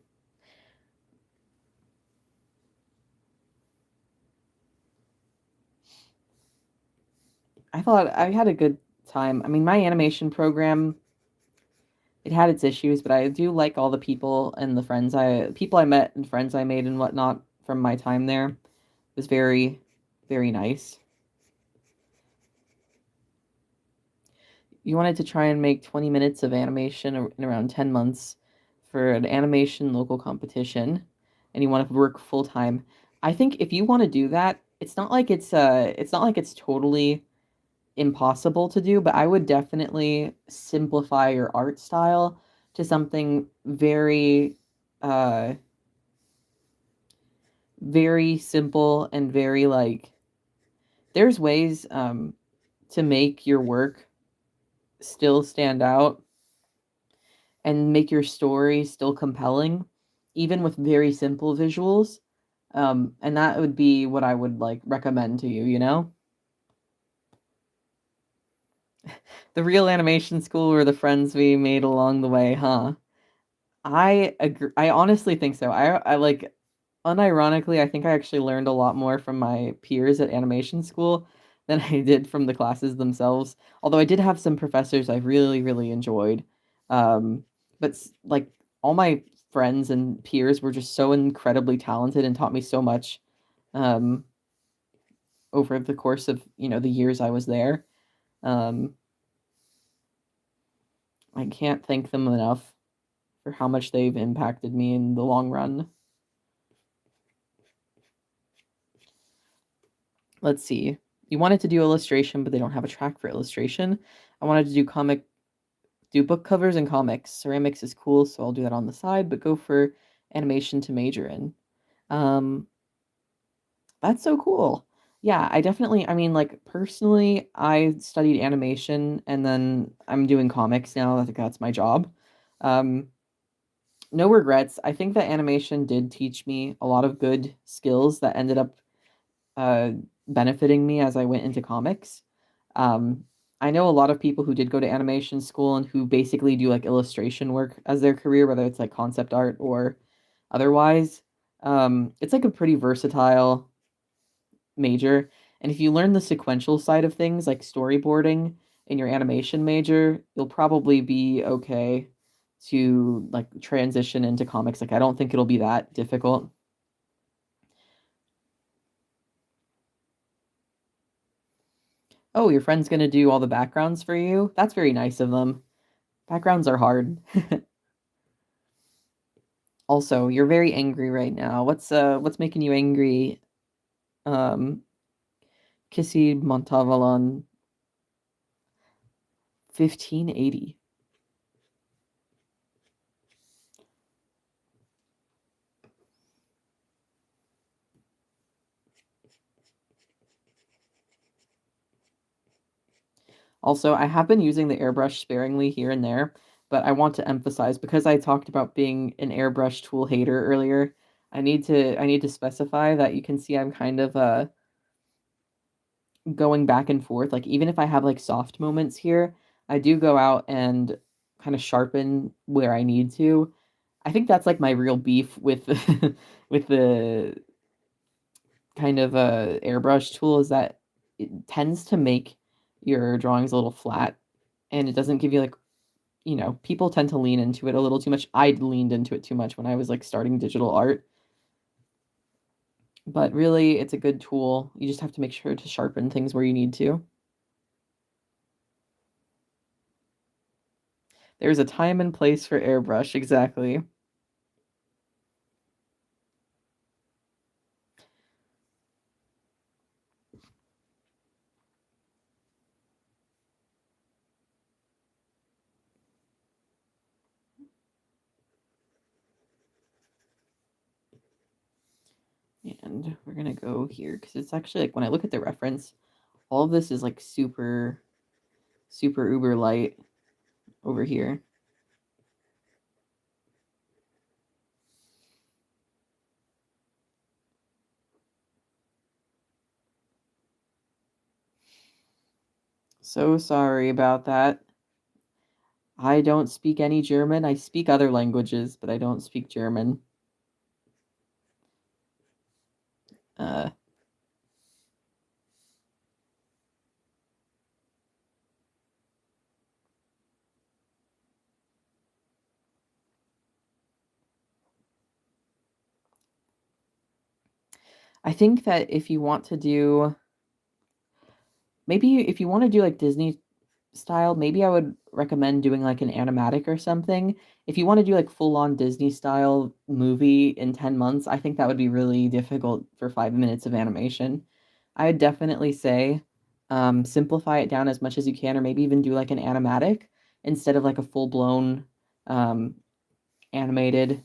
I thought I had a good time. I mean, my animation program, it had its issues, but I do like all the people and the people I met and friends I made and whatnot from my time there. It was very, very nice. You wanted to try and make 20 minutes of animation in around 10 months for an animation local competition, and you want to work full time. I think if you want to do that, it's not like it's totally impossible to do, but I would definitely simplify your art style to something very uh very simple and very like there's ways to make your work still stand out and make your story still compelling even with very simple visuals. And that would be what I would like recommend to you, you know? The real animation school were the friends we made along the way, huh? I agree. I honestly think so. I like unironically, I think I actually learned a lot more from my peers at animation school than I did from the classes themselves. Although I did have some professors I really, really enjoyed. Um, but like all my friends and peers were just so incredibly talented and taught me so much um, over the course of, the years I was there. Um, I can't thank them enough for how much they've impacted me in the long run. Let's see. You wanted to do illustration, but they don't have a track for illustration. I wanted to do book covers and comics. Ceramics is cool, so I'll do that on the side, but go for animation to major in. Um, that's so cool. Yeah, I mean, like personally, I studied animation and then I'm doing comics now. I think that's my job. Um, no regrets. I think that animation did teach me a lot of good skills that ended up uh, benefiting me as I went into comics. Um, I know a lot of people who did go to animation school and who basically do like illustration work as their career, whether it's like concept art or otherwise. It's like a pretty versatile major. And if you learn the sequential side of things, like storyboarding in your animation major, you'll probably be okay to like transition into comics. Like I don't think it'll be that difficult. Oh, your friend's gonna do all the backgrounds for you? That's very nice of them. Backgrounds are hard. Also, you're very angry right now. What's making you angry? Um, Kissy Montavalon 1580. Also, I have been using the airbrush sparingly here and there, but I want to emphasize because I talked about being an airbrush tool hater earlier, I need to specify that you can see I'm kind of going back and forth. Like even if I have like soft moments here, I do go out and kind of sharpen where I need to. I think that's like my real beef with with the kind of airbrush tool is that it tends to make your drawings a little flat and it doesn't give you like people tend to lean into it a little too much. I leaned into it too much when I was like starting digital art, but really it's a good tool. You just have to make sure to sharpen things where you need to. There's a time and place for airbrush, exactly. And we're gonna go here because it's actually like when I look at the reference, all of this is like super, super uber light over here. So sorry about that. I don't speak any German. I speak other languages, but I don't speak German. Uh, I think that if you want to do, maybe if you want to do like Disney style, maybe I would recommend doing like an animatic or something. If you want to do like full on Disney style movie in 10 months, I think that would be really difficult for 5 minutes of animation. I would definitely say simplify it down as much as you can, or maybe even do like an animatic instead of like a full blown um, animated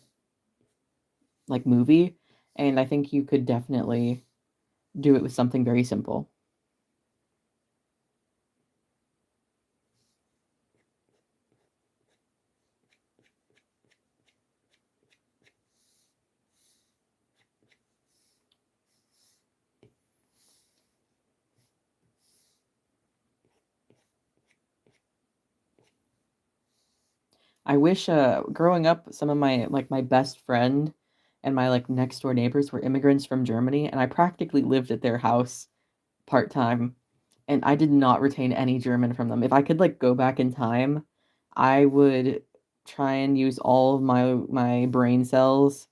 like movie. And I think you could definitely do it with something very simple. I wish growing up some of my best friend and my like next door neighbors were immigrants from Germany and I practically lived at their house part-time and I did not retain any German from them. If I could like go back in time, I would try and use all of my brain cells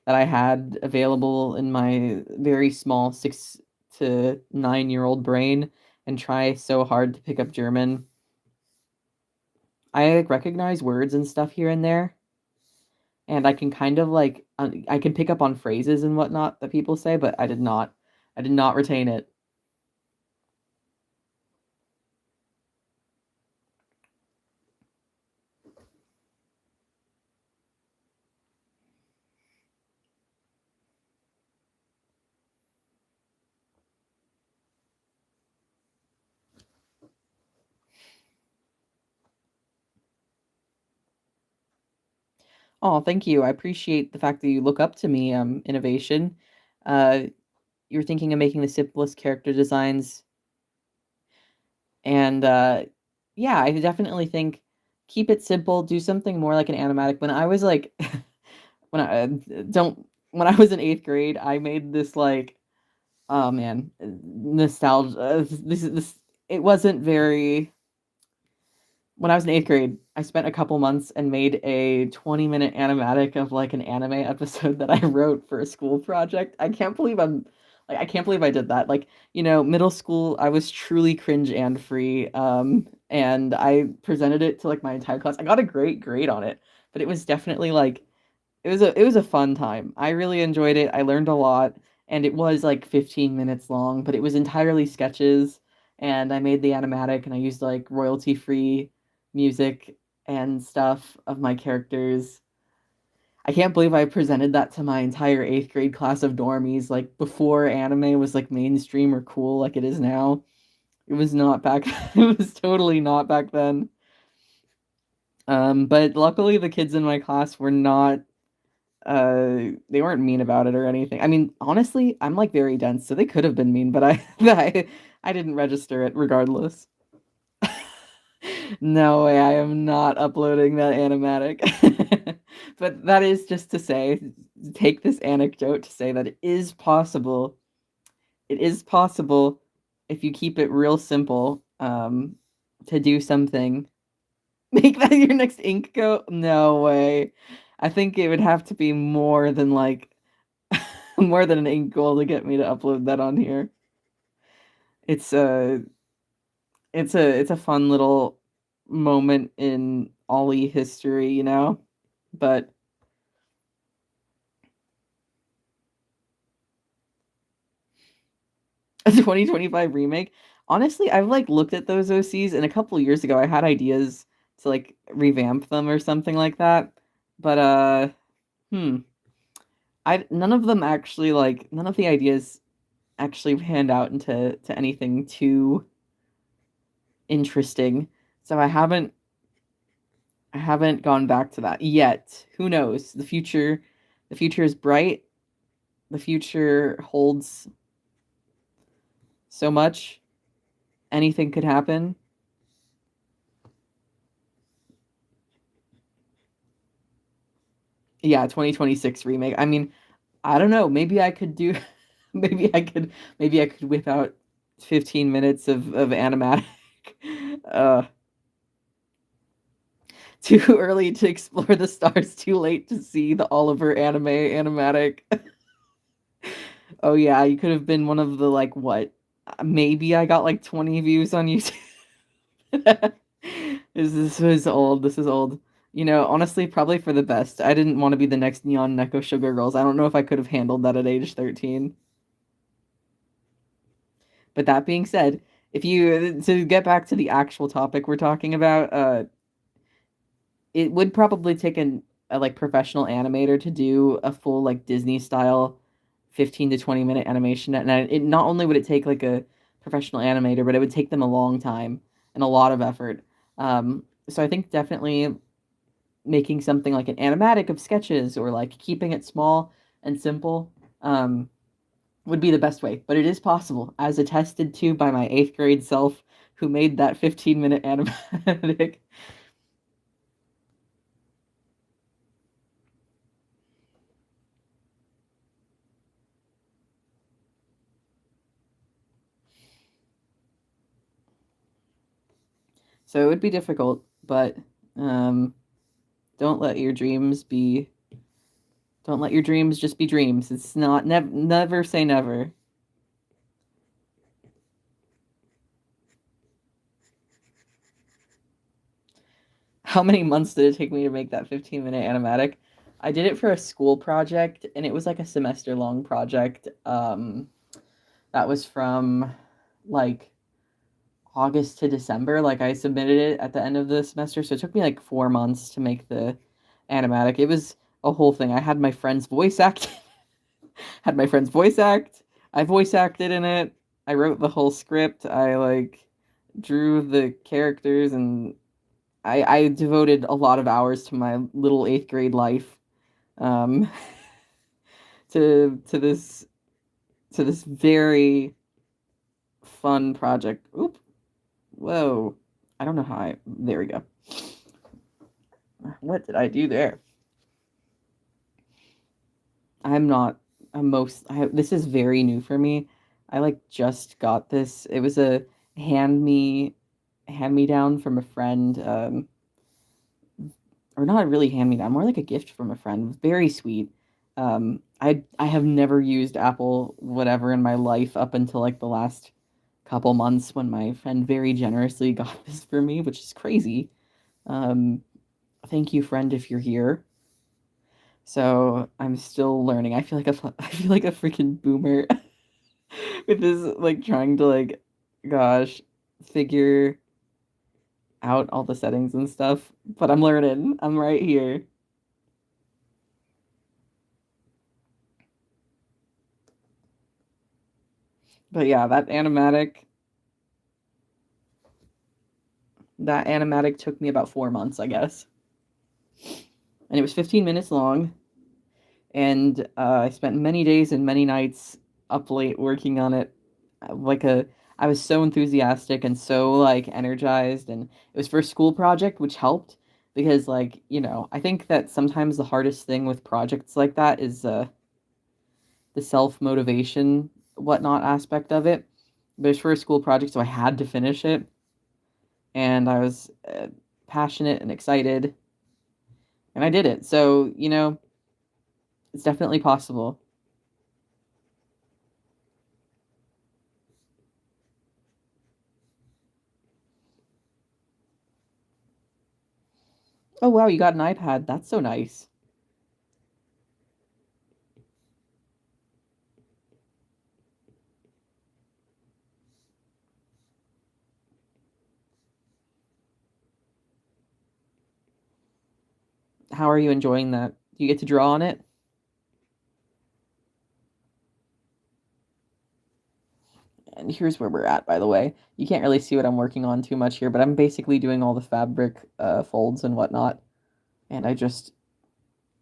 that I had available in my very small 6 to 9 year old brain and try so hard to pick up German. I like recognize words and stuff here and there, and I can kind of like I can pick up on phrases and whatnot that people say, but I did not retain it. Oh, thank you. I appreciate the fact that you look up to me, innovation. Uh, you're thinking of making the simplest character designs, and yeah, I definitely think keep it simple. Do something more like an animatic. When I was like, when I don't when I was in 8th grade, I made this like, oh man, nostalgia. This it wasn't very when I was in 8th grade, I spent a couple months and made a 20-minute animatic of like an anime episode that I wrote for a school project. I can't believe I did that. Like, middle school, I was truly cringe and free. And I presented it to like my entire class. I got a great grade on it, but it was definitely like it was a fun time. I really enjoyed it. I learned a lot, and it was like 15 minutes long, but it was entirely sketches, and I made the animatic and I used like royalty-free music and stuff of my characters. I can't believe I presented that to my entire 8th grade class of normies like before anime was like mainstream or cool like it is now. It was not back it was totally not back then. But luckily the kids in my class were not they weren't mean about it or anything. I mean, honestly, I'm like very dense, so they could have been mean, but I didn't register it regardless. No way, I am not uploading that animatic. But that is just to say, take this anecdote to say that it is possible. It is possible if you keep it real simple, to do something. Make that your next ink go? No way. I think it would have to be more than like more than an ink goal to get me to upload that on here. It's a it's a fun little moment in Ollie history, But 2025 remake. Honestly, I've like looked at those OCs and a couple years ago I had ideas to like revamp them or something like that. But hmm, I none of them actually like none of the ideas actually panned out into to anything too interesting. So I haven't gone back to that yet. Who knows? The future is bright. The future holds so much. Anything could happen. Yeah, 2026 remake. I mean, I don't know. Maybe I could do maybe I could whip out 15 minutes of animatic. Uh Too early to explore the stars, too late to see the Oliver anime animatic. Oh yeah, you could have been one of the like what? Maybe I got like 20 views on YouTube. This was old. This is old. Honestly, probably for the best. I didn't want to be the next Neon Neko Sugar Girls. I don't know if I could have handled that at age 13. But that being said, if you to get back to the actual topic we're talking about, it would probably take a like professional animator to do a full like Disney style 15 to 20-minute animation. And it not only would it take like a professional animator, but it would take them a long time and a lot of effort. So I think definitely making something like an animatic of sketches or like keeping it small and simple would be the best way. But it is possible, as attested to by my 8th grade self who made that 15-minute animatic. So it would be difficult, but um, don't let your dreams be. Don't let your dreams just be dreams. It's not. Never say never. How many months did it take me to make that 15-minute animatic? I did it for a school project, and it was like a semester long project. That was from like August to December. Like I submitted it at the end of the semester, so it took me like 4 months to make the animatic. It was a whole thing. I had my friend's voice act. Had my friend's voice act. I voice acted in it. I wrote the whole script. I like drew the characters, and I devoted a lot of hours to my little 8th grade life, um, to this very fun project. Oop, whoa! I don't know how I. There we go. What did I do there? I'm not this is very new for me. I like just got this. It was a hand me hand me down from a friend, or not really hand me down, more like a gift from a friend. Very sweet. I have never used Apple whatever in my life up until like the last couple months when my friend very generously got this for me, which is crazy. Um, Thank you, friend, if you're here. So I'm still learning. I feel like a freaking boomer with this, like trying to like, gosh, figure out all the settings and stuff. But I'm learning. I'm right here. But yeah, that animatic took me about 4 months, I guess, and it was 15 minutes long. And I spent many days and many nights up late working on it. Like a, I was so enthusiastic and so like energized, and it was for a school project, which helped because like I think that sometimes the hardest thing with projects like that is the self motivation whatnot aspect of it. But it's for a school project, so I had to finish it, and I was passionate and excited, and I did it. So it's definitely possible. Oh wow, you got an iPad. That's so nice. How are you enjoying that? Do you get to draw on it? And here's where we're at, by the way. You can't really see what I'm working on too much here, but I'm basically doing all the fabric folds and whatnot. And I just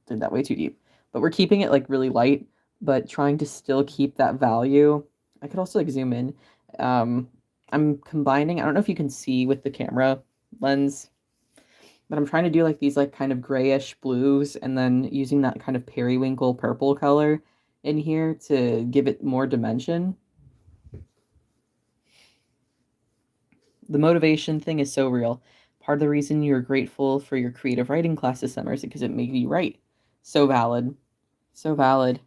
did that way too deep. But we're keeping it like really light, but trying to still keep that value. I could also like zoom in. Um, I'm combining, I don't know if you can see with the camera lens, but I'm trying to do like these like kind of grayish blues and then using that kind of periwinkle purple color in here to give it more dimension. The motivation thing is so real. Part of the reason you're grateful for your creative writing class this summer is because it made you write. So valid. So valid.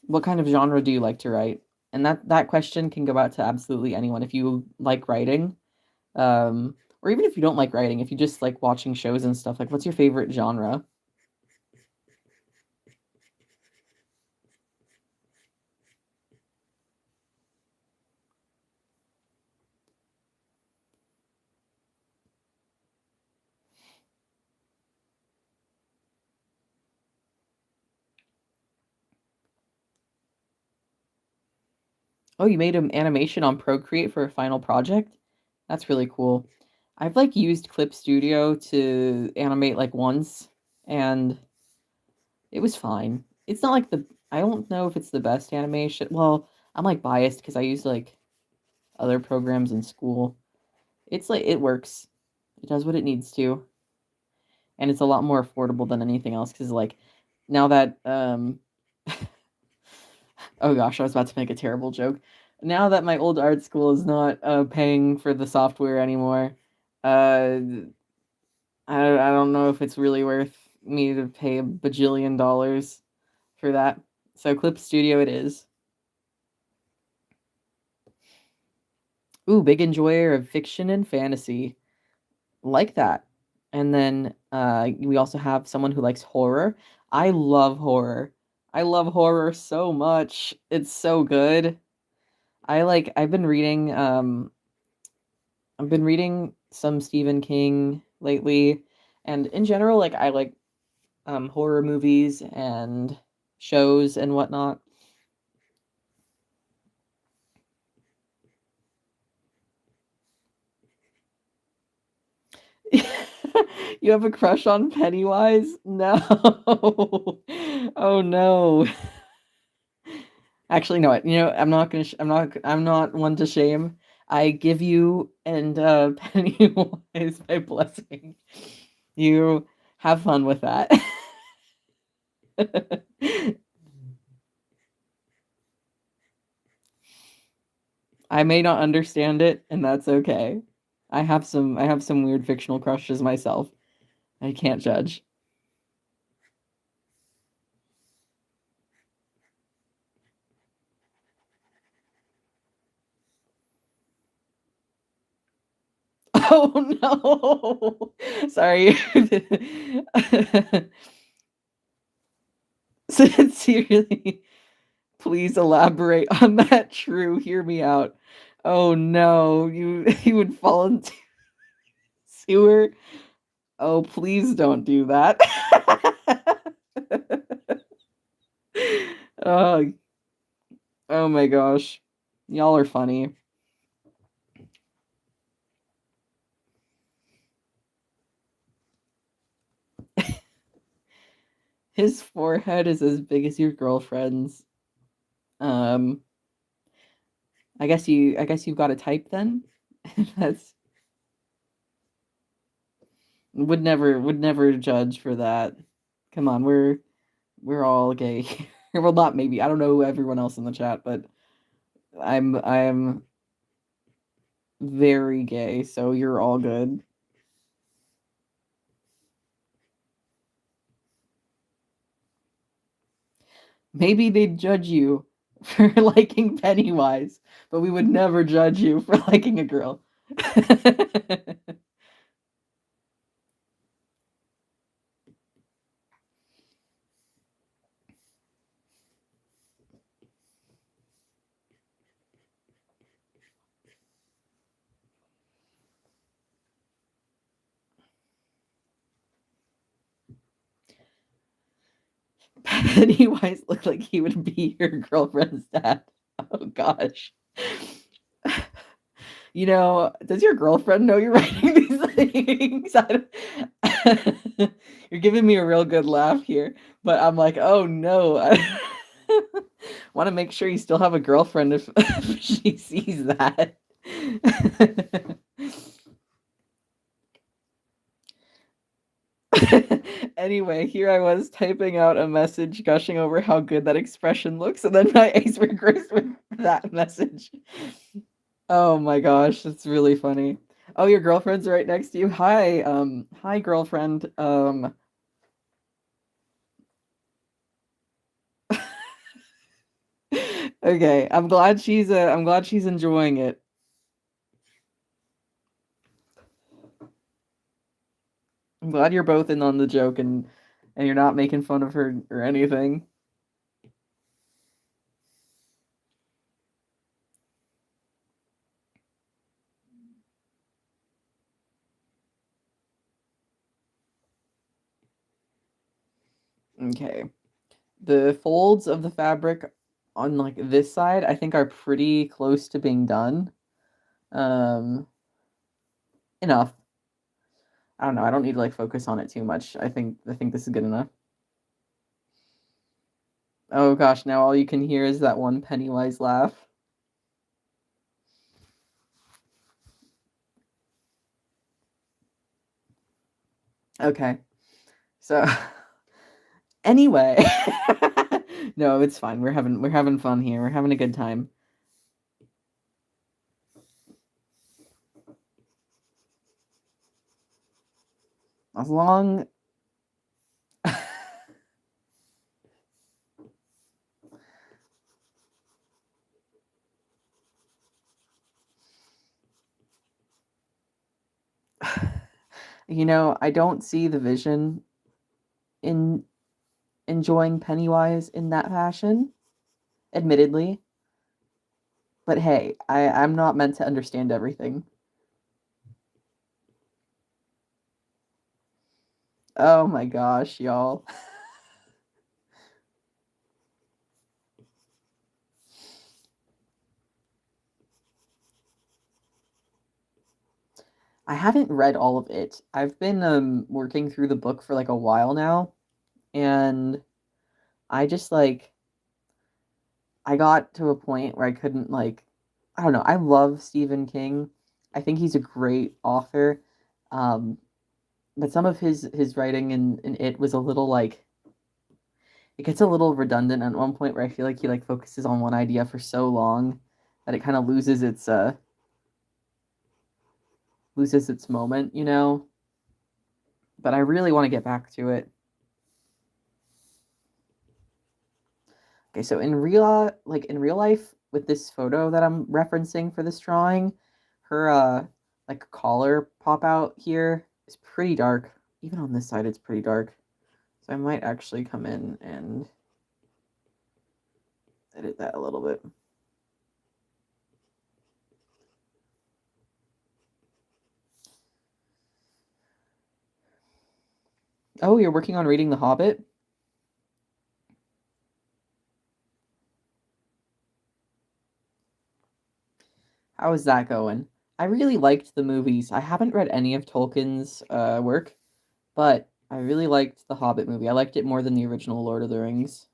What kind of genre do you like to write? And that question can go out to absolutely anyone. If you like writing, or even if you don't like writing, if you just like watching shows and stuff, like what's your favorite genre? Oh, you made an animation on Procreate for a final project? That's really cool. I've like used Clip Studio to animate like once, and it was fine. It's not like I don't know if it's the best animation. Well, I'm like biased because I use like other programs in school. It's like it works. It does what it needs to, and it's a lot more affordable than anything else because like now that oh gosh, I was about to make a terrible joke. Now that my old art school is not paying for the software anymore, uh I don't know if it's really worth me to pay a bajillion dollars for that. So Clip Studio it is. Ooh, big enjoyer of fiction and fantasy. Like that. And then we also have someone who likes horror. I love horror. I love horror so much. It's so good. I've been reading some Stephen King lately, and in general like I like horror movies and shows and whatnot. You have a crush on Pennywise? No. Oh no. Actually, no. I'm not gonna. I'm not one to shame. I give you and Pennywise my blessing. You have fun with that. I may not understand it, and that's okay. I have some weird fictional crushes myself. I can't judge. Oh no. Sorry. Sincerely, please elaborate on that. True, hear me out. Oh no, you would fall into sewer. Oh, please don't do that. Oh, oh my gosh. Y'all are funny. His forehead is as big as your girlfriend's. Um, I guess you've got a type then? That's would never judge for that. Come on, we're all gay here. Well, not maybe. I don't know everyone else in the chat, but I'm very gay, so you're all good. Maybe they'd judge you for liking Pennywise, but we would never judge you for liking a girl. Pennywise looked like he would be your girlfriend's dad. Oh gosh. Does your girlfriend know you're writing these things? You're giving me a real good laugh here, but I'm like, oh no. I want to make sure you still have a girlfriend if she sees that. Anyway, here I was typing out a message gushing over how good that expression looks, and then my ace regressed with that message. Oh my gosh, that's really funny. Oh, your girlfriend's right next to you. Hi girlfriend. Okay, I'm glad she's enjoying it. I'm glad you're both in on the joke and you're not making fun of her or anything. Okay. The folds of the fabric on like this side, I think are pretty close to being done. Um, enough. I don't know. I don't need to like focus on it too much. I think this is good enough. Oh gosh, now all you can hear is that one Pennywise laugh. Okay. So anyway, no, it's fine. We're having fun here. We're having a good time. As long I don't see the vision in enjoying Pennywise in that fashion, admittedly. But hey, I'm not meant to understand everything. Oh my gosh, y'all. I haven't read all of it. I've been working through the book for like a while now, and I just like I got to a point where I couldn't like I don't know. I love Stephen King. I think he's a great author. Um, but some of his writing in it was a little like it gets a little redundant at one point where I feel like he like focuses on one idea for so long that it kind of loses its moment, you know? But I really want to get back to it. Okay, so in real life with this photo that I'm referencing for this drawing, her like collar pop out here is pretty dark. Even on this side it's pretty dark. So I might actually come in and edit that a little bit. Oh, you're working on reading The Hobbit? How is that going? I really liked the movies. I haven't read any of Tolkien's work, but I really liked the Hobbit movie. I liked it more than the original Lord of the Rings.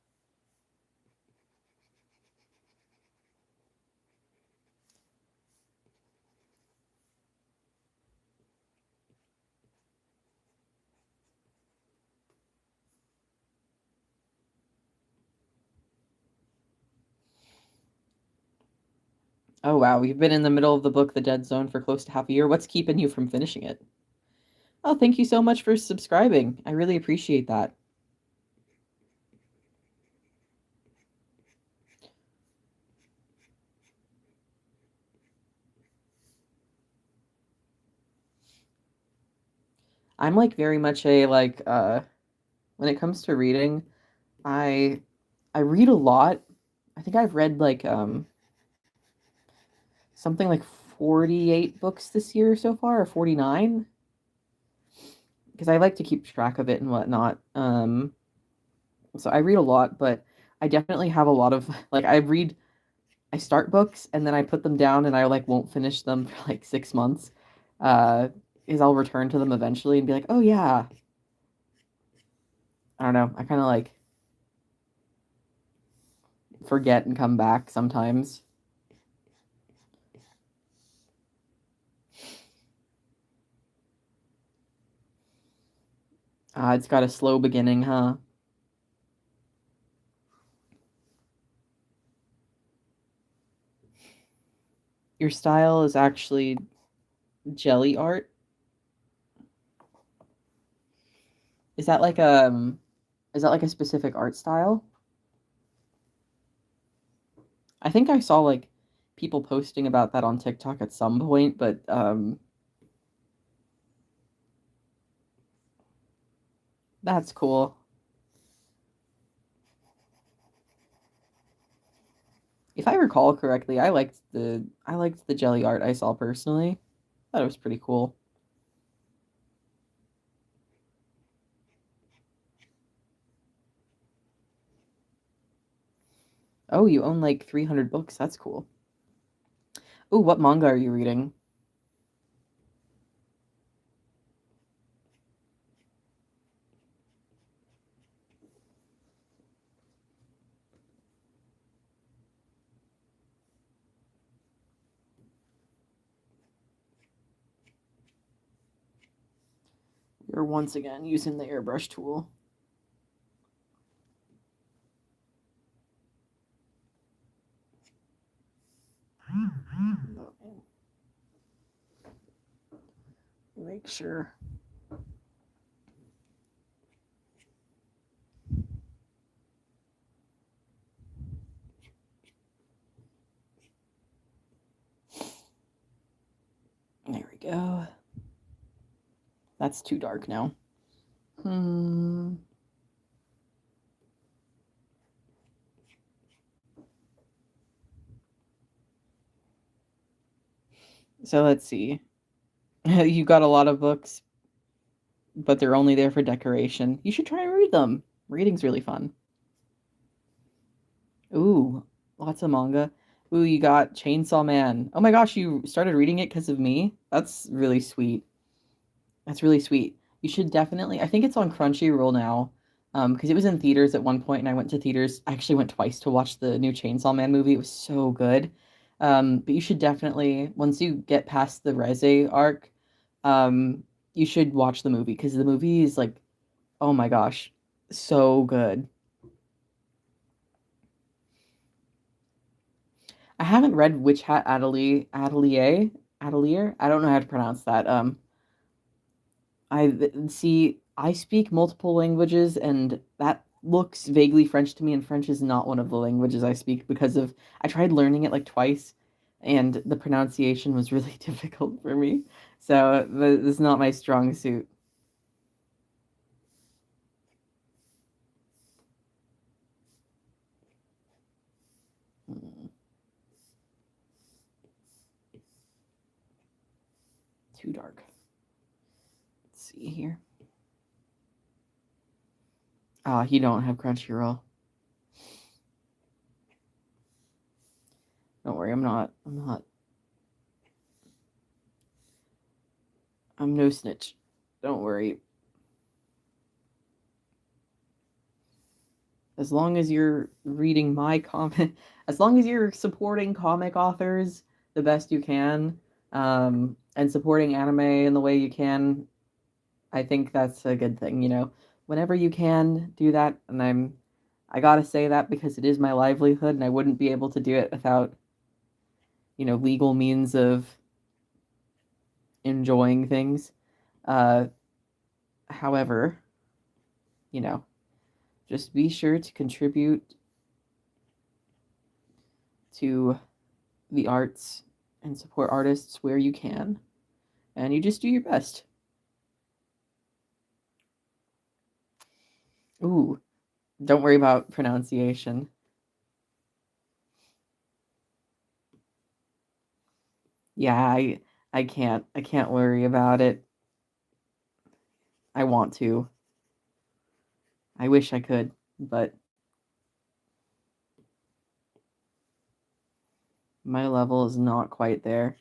Oh wow, you've been in the middle of the book The Dead Zone for close to half a year. What's keeping you from finishing it? Oh, thank you so much for subscribing. I really appreciate that. I'm like very much a like when it comes to reading, I I read a lot. I think I've read like something like 48 books this year so far, or 49, because I like to keep track of it and whatnot. So I read a lot, but I definitely have a lot of like I start books and then I put them down and I like won't finish them for like 6 months. Uh, is I'll return to them eventually and be like, oh yeah, I don't know. I kind of like forget and come back sometimes. It's got a slow beginning, huh? Your style is actually jelly art. Is that like is that like a specific art style? I think I saw like people posting about that on TikTok at some point, but that's cool. If I recall correctly, I liked the jelly art I saw personally. Thought it was pretty cool. Oh, you own like 300 books. That's cool. Oh, what manga are you reading? You're once again using the airbrush tool. Make sure. There we go. That's too dark now. Hmm. So let's see. You got a lot of books, but they're only there for decoration. You should try and read them. Reading's really fun. Ooh, lots of manga. Ooh, you got Chainsaw Man. Oh my gosh, you started reading it because of me? That's really sweet. That's really sweet. You should definitely. I think it's on Crunchyroll now. Because it was in theaters at one point, and I went to theaters. I actually went twice to watch the new Chainsaw Man movie. It was so good. But you should definitely, once you get past the Reze arc, um, you should watch the movie because the movie is like, oh my gosh, so good. I haven't read Witch Hat Atelier. I don't know how to pronounce that. I speak multiple languages, and that looks vaguely French to me, and French is not one of the languages I speak because of I tried learning it like twice, and the pronunciation was really difficult for me. So this is not my strong suit. Hmm, too dark. Let's see here. Ah, you don't have Crunchyroll. Don't worry, I'm no snitch. Don't worry. As long as you're reading my comic, as long as you're supporting comic authors the best you can, and supporting anime in the way you can, I think that's a good thing. Whenever you can do that, and I gotta say that because it is my livelihood, and I wouldn't be able to do it without, legal means of enjoying things. Uh, However, you know, just be sure to contribute to the arts and support artists where you can, and you just do your best. Ooh, don't worry about pronunciation. Yeah, I can't worry about it. I want to. I wish I could, but my level is not quite there.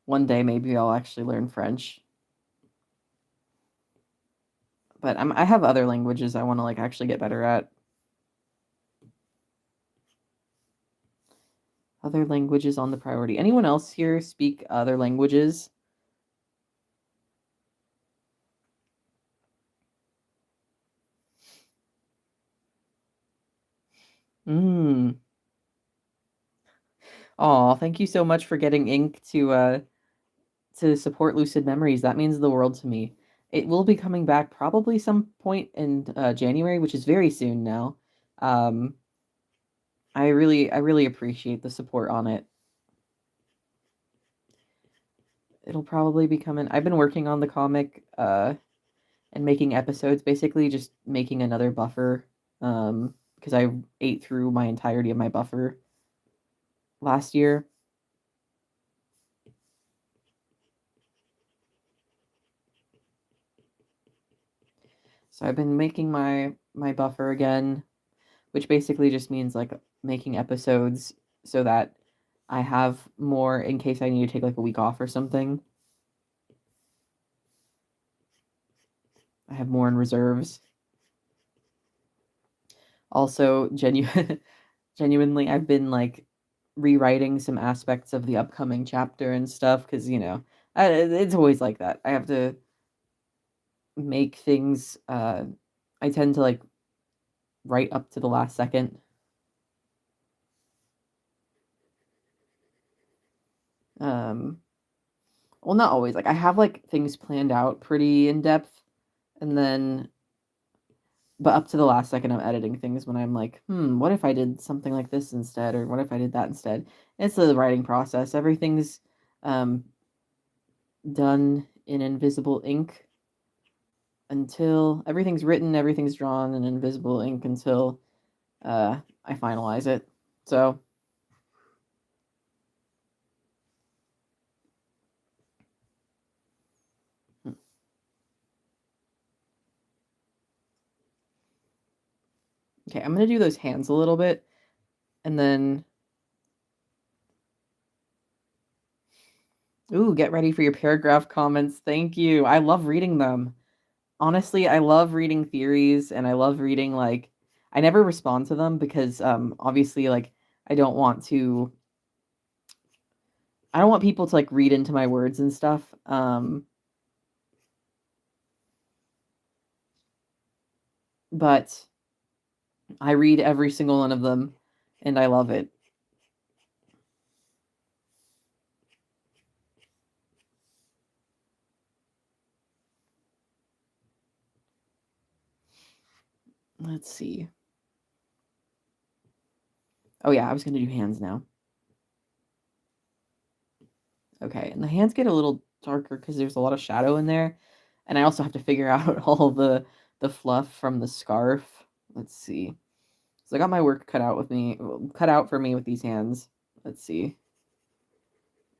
One day maybe I'll actually learn French, but I have other languages I want to like actually get better at. Other languages on the priority. Anyone else here speak other languages? Mm. Oh, thank you so much for getting Ink to support Lucid Memories. That means the world to me. It will be coming back probably some point in January, which is very soon now. Um, I really appreciate the support on it. It'll probably be coming. I've been working on the comic and making episodes, basically just making another buffer because I ate through my entirety of my buffer last year. So I've been making my buffer again, which basically just means like making episodes so that I have more in case I need to take like a week off or something. I have more in reserves. Also, genuinely, I've been like rewriting some aspects of the upcoming chapter and stuff because it's always like that. I have to make things. I tend to like write up to the last second. Um, well, not always. Like I have like things planned out pretty in depth, and then but up to the last second, I'm editing things when I'm like, what if I did something like this instead, or what if I did that instead? It's the writing process. Everything's um, done in invisible ink until everything's written, everything's drawn in invisible ink until I finalize it. So, hmm, okay, I'm gonna do those hands a little bit, and then ooh, get ready for your paragraph comments. Thank you. I love reading them. Honestly, I love reading theories and I love reading like I never respond to them because obviously like I don't want to I don't want people to like read into my words and stuff. But I read every single one of them and I love it. Let's see. Oh yeah, I was gonna do hands now. Okay, and the hands get a little darker because there's a lot of shadow in there. And I also have to figure out all the fluff from the scarf. Let's see. So I got my work cut out for me with these hands. Let's see.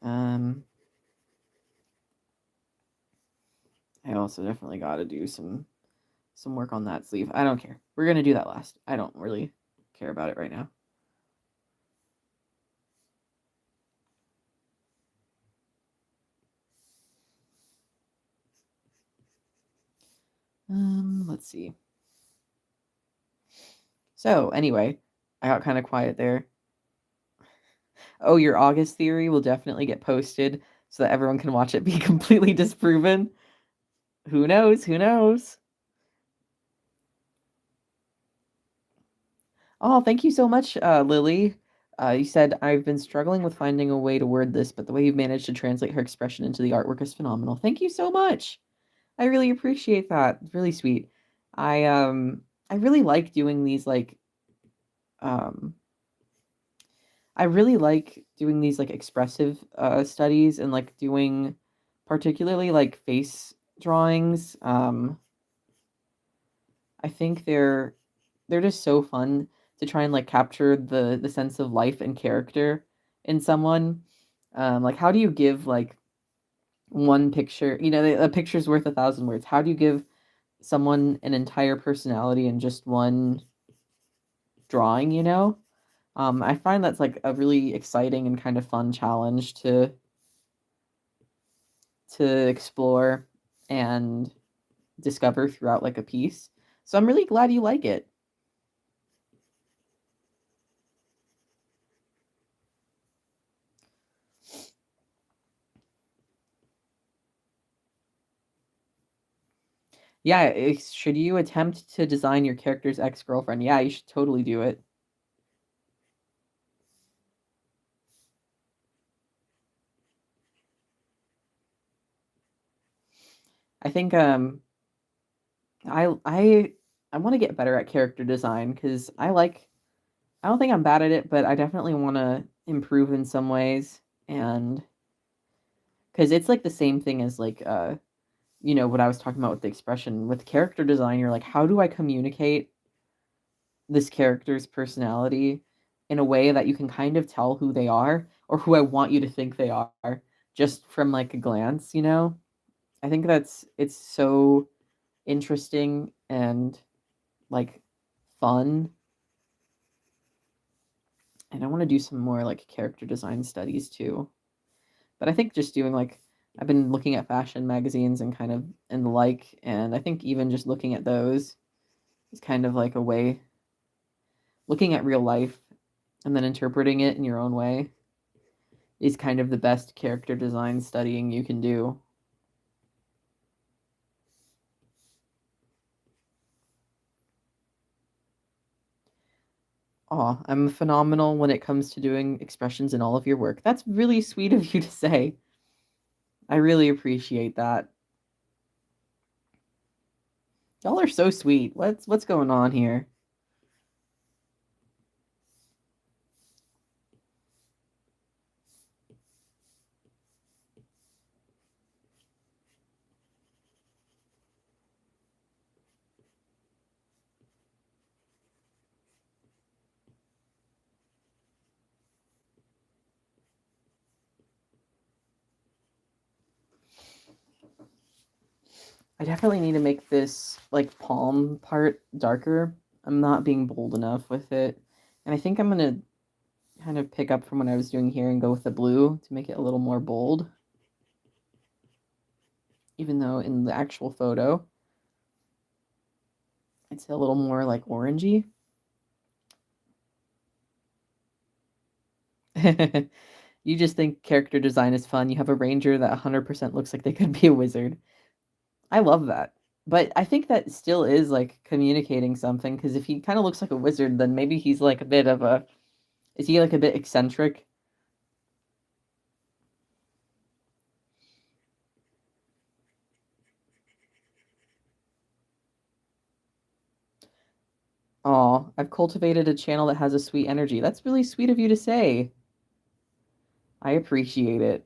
Um, I also definitely got to do some work on that sleeve. I don't care. We're gonna do that last. I don't really care about it right now. Let's see. So anyway, I got kind of quiet there. Oh, your August theory will definitely get posted so that everyone can watch it be completely disproven. Who knows? Who knows? Oh, thank you so much, Lily. You said, I've been struggling with finding a way to word this, but the way you've managed to translate her expression into the artwork is phenomenal. Thank you so much. I really appreciate that. It's really sweet. I really like doing these um I really like doing these like expressive studies and like doing particularly like face drawings. I think they're just so fun to try and like capture the sense of life and character in someone. Like how do you give like one picture, a picture's worth a thousand words. How do you give someone an entire personality in just one drawing, you know? I find that's like a really exciting and kind of fun challenge to explore and discover throughout like a piece. So I'm really glad you like it. Yeah, should you attempt to design your character's ex-girlfriend? Yeah, you should totally do it. I think I I want to get better at character design because I don't think I'm bad at it, but I definitely want to improve in some ways and because it's like the same thing as like what I was talking about with the expression with character design. You're like, how do I communicate this character's personality in a way that you can kind of tell who they are or who I want you to think they are just from like a glance, you know? I think it's so interesting and like fun. And I want to do some more like character design studies too. But I think just doing like I've been looking at fashion magazines and kind of and the like, and I think even just looking at those is kind of like a way looking at real life and then interpreting it in your own way is kind of the best character design studying you can do. Aw, I'm phenomenal when it comes to doing expressions in all of your work. That's really sweet of you to say. I really appreciate that. Y'all are so sweet. What's going on here? I definitely need to make this like palm part darker. I'm not being bold enough with it. And I think I'm gonna kind of pick up from what I was doing here and go with the blue to make it a little more bold. Even though in the actual photo, it's a little more like orangey. You just think character design is fun. You have a ranger that 100% looks like they could be a wizard. I love that. But I think that still is like communicating something because if he kind of looks like a wizard, then maybe he's like a bit of a. Is he like a bit eccentric? Oh, I've cultivated a channel that has a sweet energy. That's really sweet of you to say. I appreciate it.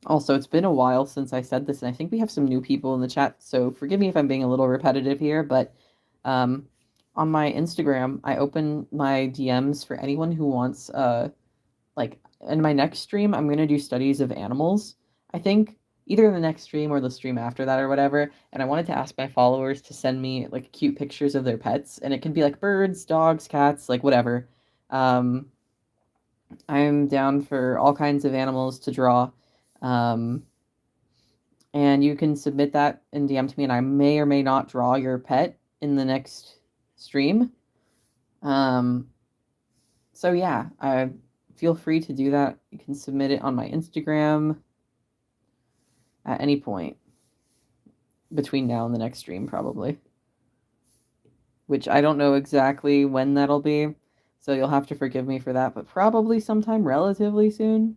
Also, it's been a while since I said this, and I think we have some new people in the chat, so forgive me if I'm being a little repetitive here, but um, on my Instagram, I open my DMs for anyone who wants like in my next stream, I'm gonna do studies of animals. I think either in the next stream or the stream after that or whatever. And I wanted to ask my followers to send me like cute pictures of their pets, and it can be like birds, dogs, cats, like whatever. Um, I'm down for all kinds of animals to draw. Um, and you can submit that in DM to me, and I may or may not draw your pet in the next stream. Um, so yeah, I feel free to do that. You can submit it on my Instagram at any point between now and the next stream, probably. Which I don't know exactly when that'll be, so you'll have to forgive me for that, but probably sometime relatively soon.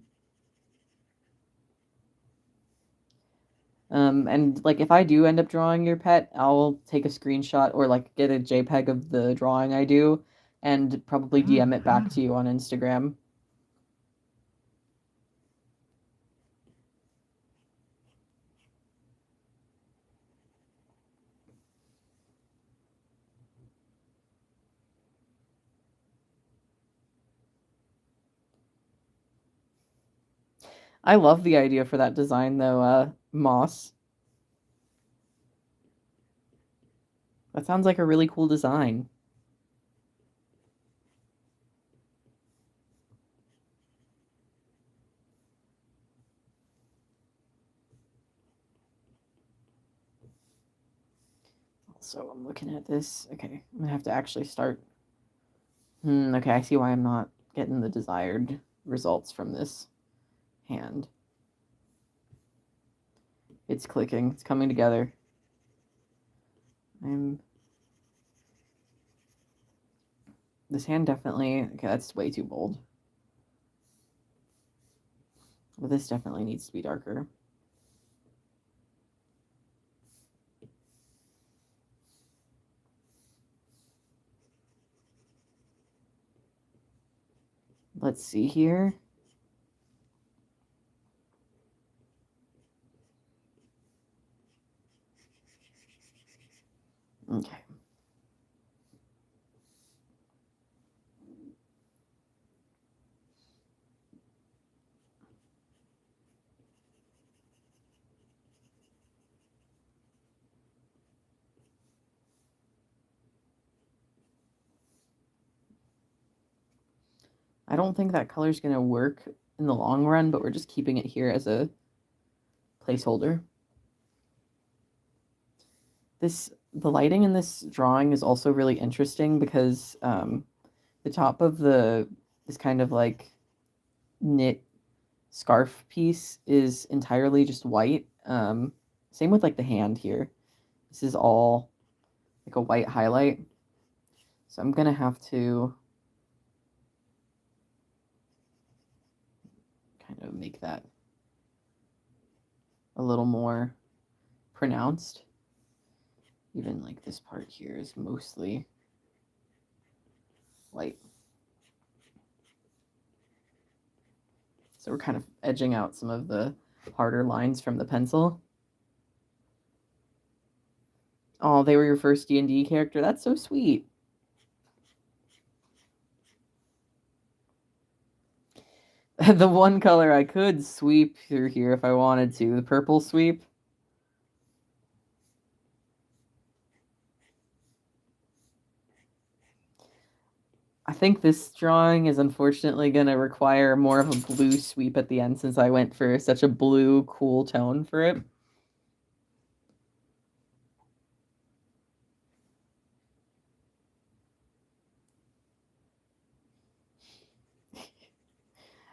And like if I do end up drawing your pet, I'll take a screenshot or like get a JPEG of the drawing I do and probably DM it back to you on Instagram. I love the idea for that design though, Moss. That sounds like a really cool design. So I'm looking at this. Okay, I'm gonna have to actually start. Okay, I see why I'm not getting the desired results from this hand. It's clicking. It's coming together. This hand definitely. Okay, that's way too bold. But this definitely needs to be darker. Let's see here. Okay. I don't think that color's going to work in the long run, but we're just keeping it here as a placeholder. The lighting in this drawing is also really interesting because the top of this kind of like knit scarf piece is entirely just white. Same with like the hand here. This is all like a white highlight. So I'm gonna have to kind of make that a little more pronounced. Even like this part here is mostly white. So we're kind of edging out some of the harder lines from the pencil. Oh, they were your first D&D character? That's so sweet. The one color I could sweep through here if I wanted to, the purple sweep. I think this drawing is unfortunately going to require more of a blue sweep at the end since I went for such a blue, cool tone for it.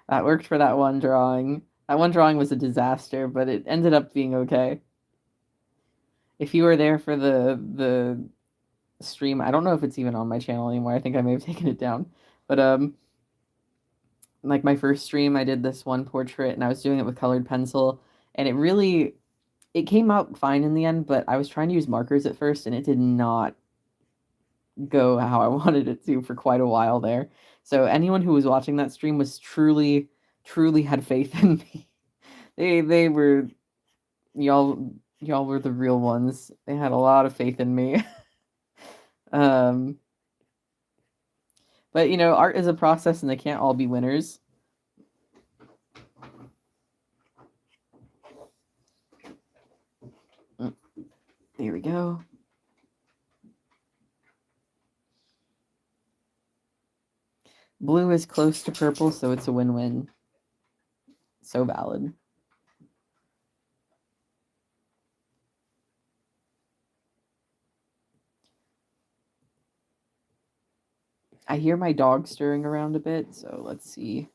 That worked for that one drawing. That one drawing was a disaster, but it ended up being okay. If you were there for the stream, I don't know if it's even on my channel anymore. I think I may have taken it down. But like my first stream, I did this one portrait and I was doing it with colored pencil, and it came out fine in the end, but I was trying to use markers at first and it did not go how I wanted it to for quite a while there. So anyone who was watching that stream was truly had faith in me. They were y'all were the real ones. They had a lot of faith in me. um but art is a process and they can't all be winners. There we go. Blue is close to purple, so it's a win-win. So valid. I hear my dog stirring around a bit, so let's see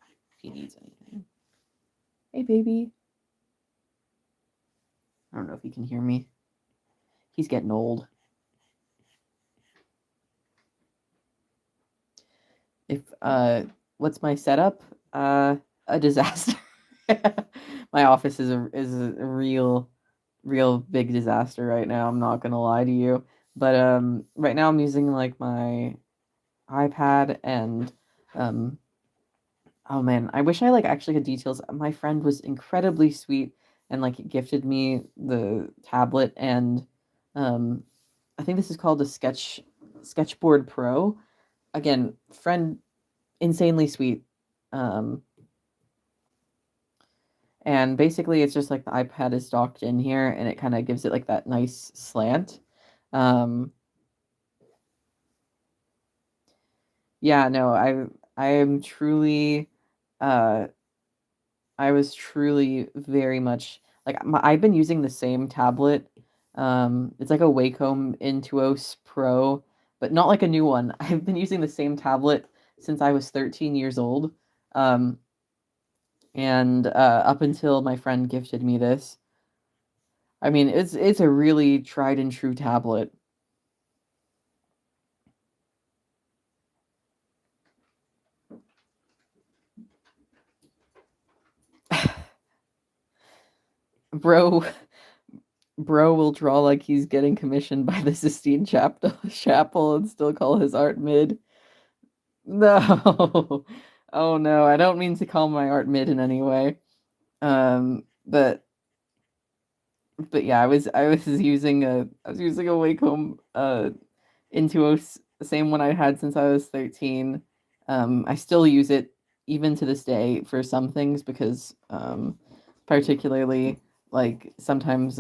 if he needs anything. Hey, baby. I don't know if he can hear me. He's getting old. What's my setup? A disaster. My office is a real big disaster right now. I'm not gonna lie to you. But right now I'm using like my iPad and oh man, I wish I like actually had details. My friend was incredibly sweet and like gifted me the tablet and I think this is called a Sketchboard Pro. Again, friend insanely sweet. Um and basically it's just like the iPad is docked in here and it kind of gives it like that nice slant. Um yeah, no, I am truly uh I was truly very much like I've been using the same tablet. It's like a Wacom Intuos Pro, but not like a new one. I've been using the same tablet since I was 13 years old. Um, and up until my friend gifted me this. I mean, it's a really tried and true tablet. Bro, bro will draw like he's getting commissioned by the Sistine Chapel and still call his art mid. No. Oh no, I don't mean to call my art mid in any way. But yeah, I was using a Wacom Intuos, the same one I had since I was 13. I still use it even to this day for some things because particularly like sometimes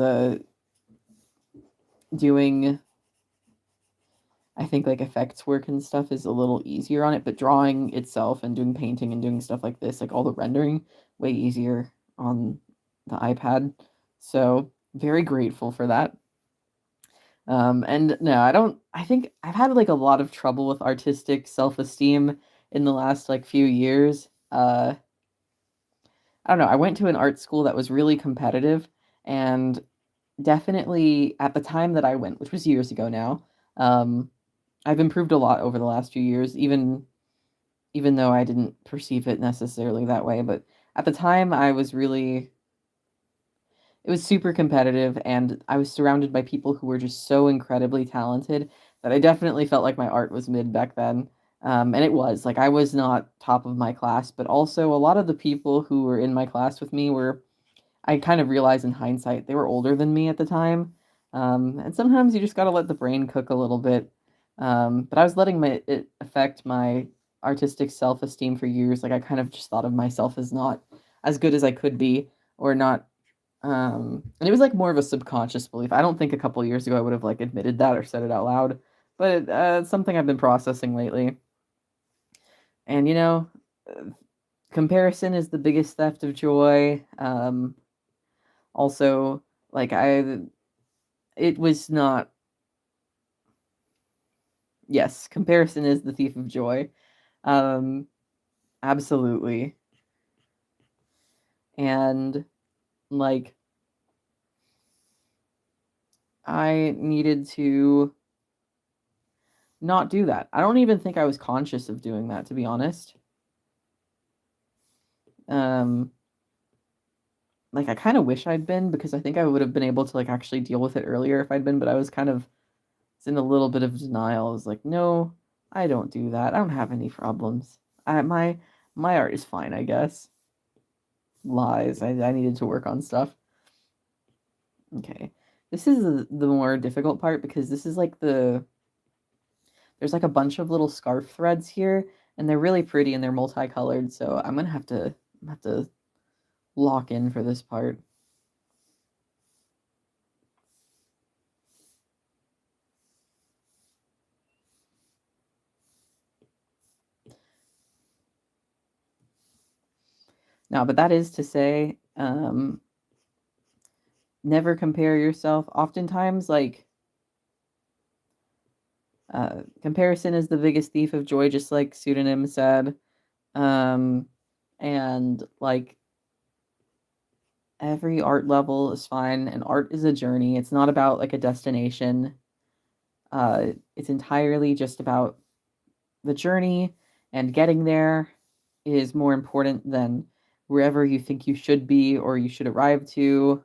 doing I think like effects work and stuff is a little easier on it, but drawing itself and doing painting and doing stuff like this, like all the rendering, way easier on the iPad. So very grateful for that. And no, I think I've had like a lot of trouble with artistic self-esteem in the last like few years. I don't know. I went to an art school that was really competitive and definitely at the time that I went, which was years ago now, um, I've improved a lot over the last few years, even though I didn't perceive it necessarily that way. But at the time, it was super competitive, and I was surrounded by people who were just so incredibly talented that I definitely felt like my art was mid back then. And it was like I was not top of my class, but also a lot of the people who were in my class with me were, I kind of realized in hindsight, they were older than me at the time. And sometimes you just got to let the brain cook a little bit. But I was letting it affect my artistic self-esteem for years. Like I kind of just thought of myself as not as good as I could be, or not. And it was like more of a subconscious belief. I don't think a couple years ago I would have like admitted that or said it out loud, but it's something I've been processing lately. And uh, comparison is the biggest theft of joy. Also, like it was not. Yes, comparison is the thief of joy. Um, Absolutely. And like I needed to not do that. I don't even think I was conscious of doing that, to be honest. Um, like I kind of wish I'd been, because I think I would have been able to like actually deal with it earlier if I'd been, but I was kind of in a little bit of denial. I was like, no, I don't do that. I don't have any problems. My art is fine, I guess. Lies. I needed to work on stuff. Okay. This is the more difficult part, because this is like there's like a bunch of little scarf threads here, and they're really pretty and they're multicolored, so I'm gonna have to lock in for this part. Now, but that is to say, never compare yourself. Oftentimes, like, comparison is the biggest thief of joy, just like Pseudonym said. Um, and like every art level is fine, and art is a journey. It's not about like a destination. It's entirely just about the journey, and getting there is more important than wherever you think you should be or you should arrive to.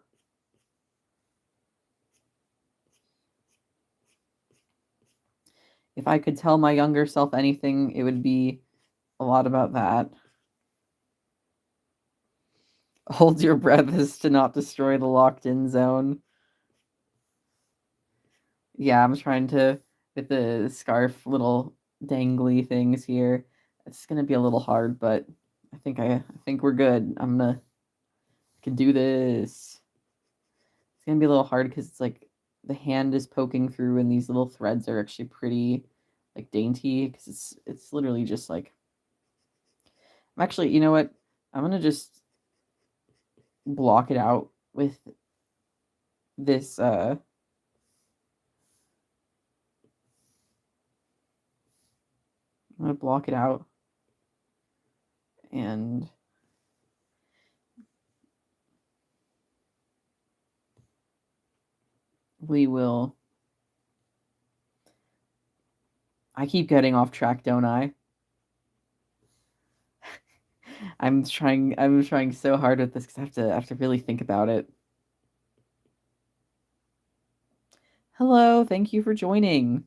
If I could tell my younger self anything, it would be a lot about that. Hold your breath as to not destroy the locked in zone. Yeah, I'm trying to with the scarf little dangly things here. It's gonna be a little hard, but I think we're good. I can do this. It's gonna be a little hard because it's like the hand is poking through, and these little threads are actually pretty like dainty, because it's literally just like I'm actually, you know what? I'm gonna just block it out with this I'm gonna block it out, and we will. I keep getting off track, don't I? I'm trying so hard with this because I have to really think about it. Hello, thank you for joining.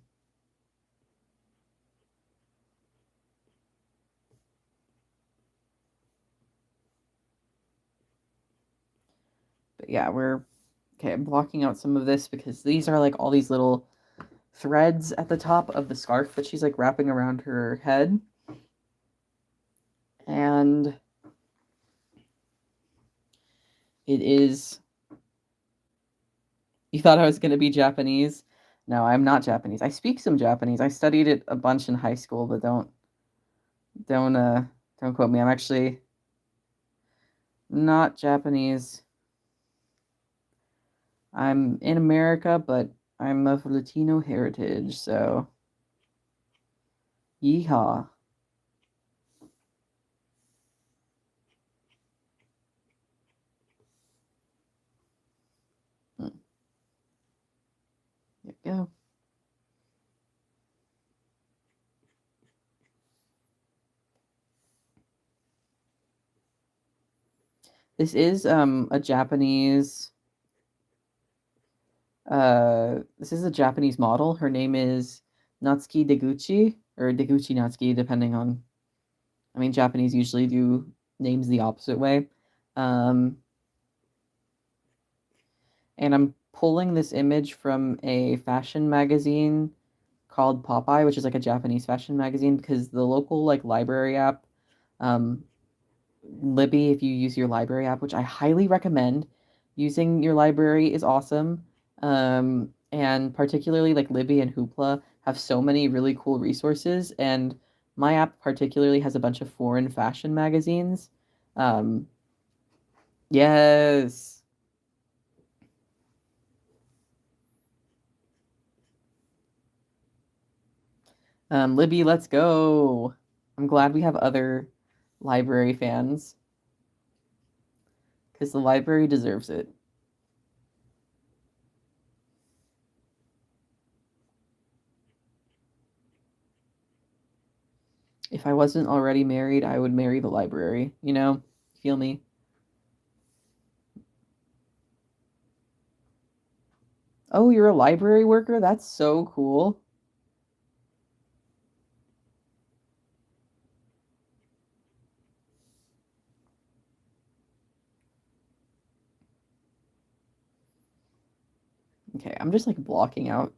But yeah, we're okay. I'm blocking out some of this because these are like all these little threads at the top of the scarf that she's like wrapping around her head. And it is. You thought I was going to be Japanese? No, I'm not Japanese. I speak some Japanese. I studied it a bunch in high school, but don't don't quote me. I'm actually not Japanese. I'm in America, but I'm of Latino heritage, so yeehaw. There you go. This is a Japanese this is a Japanese model. Her name is Natsuki Deguchi, or Deguchi Natsuki, depending on, I mean, Japanese usually do names the opposite way. Um, and I'm pulling this image from a fashion magazine called Popeye, which is like a Japanese fashion magazine, because the local like library app, um, Libby, if you use your library app, which I highly recommend, using your library is awesome. And particularly like Libby and Hoopla have so many really cool resources, and my app particularly has a bunch of foreign fashion magazines. Um, yes. Libby, let's go. I'm glad we have other library fans because the library deserves it. If I wasn't already married, I would marry the library, you know? Feel me? Oh, you're a library worker? That's so cool. Okay, I'm just like blocking out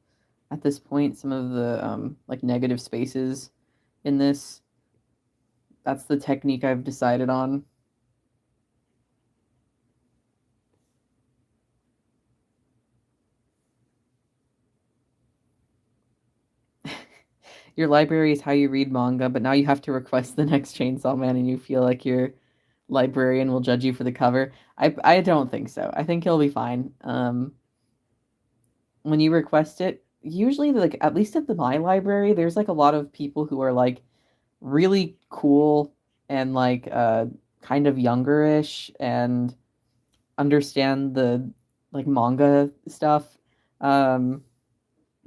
at this point some of the like negative spaces in this. That's the technique I've decided on. Your library is how you read manga, but now you have to request the next Chainsaw Man and you feel like your librarian will judge you for the cover. I don't think so. I think he'll be fine. When you request it, usually like at least at the my library, there's like a lot of people who are like really cool and like kind of youngerish and understand the like manga stuff. Um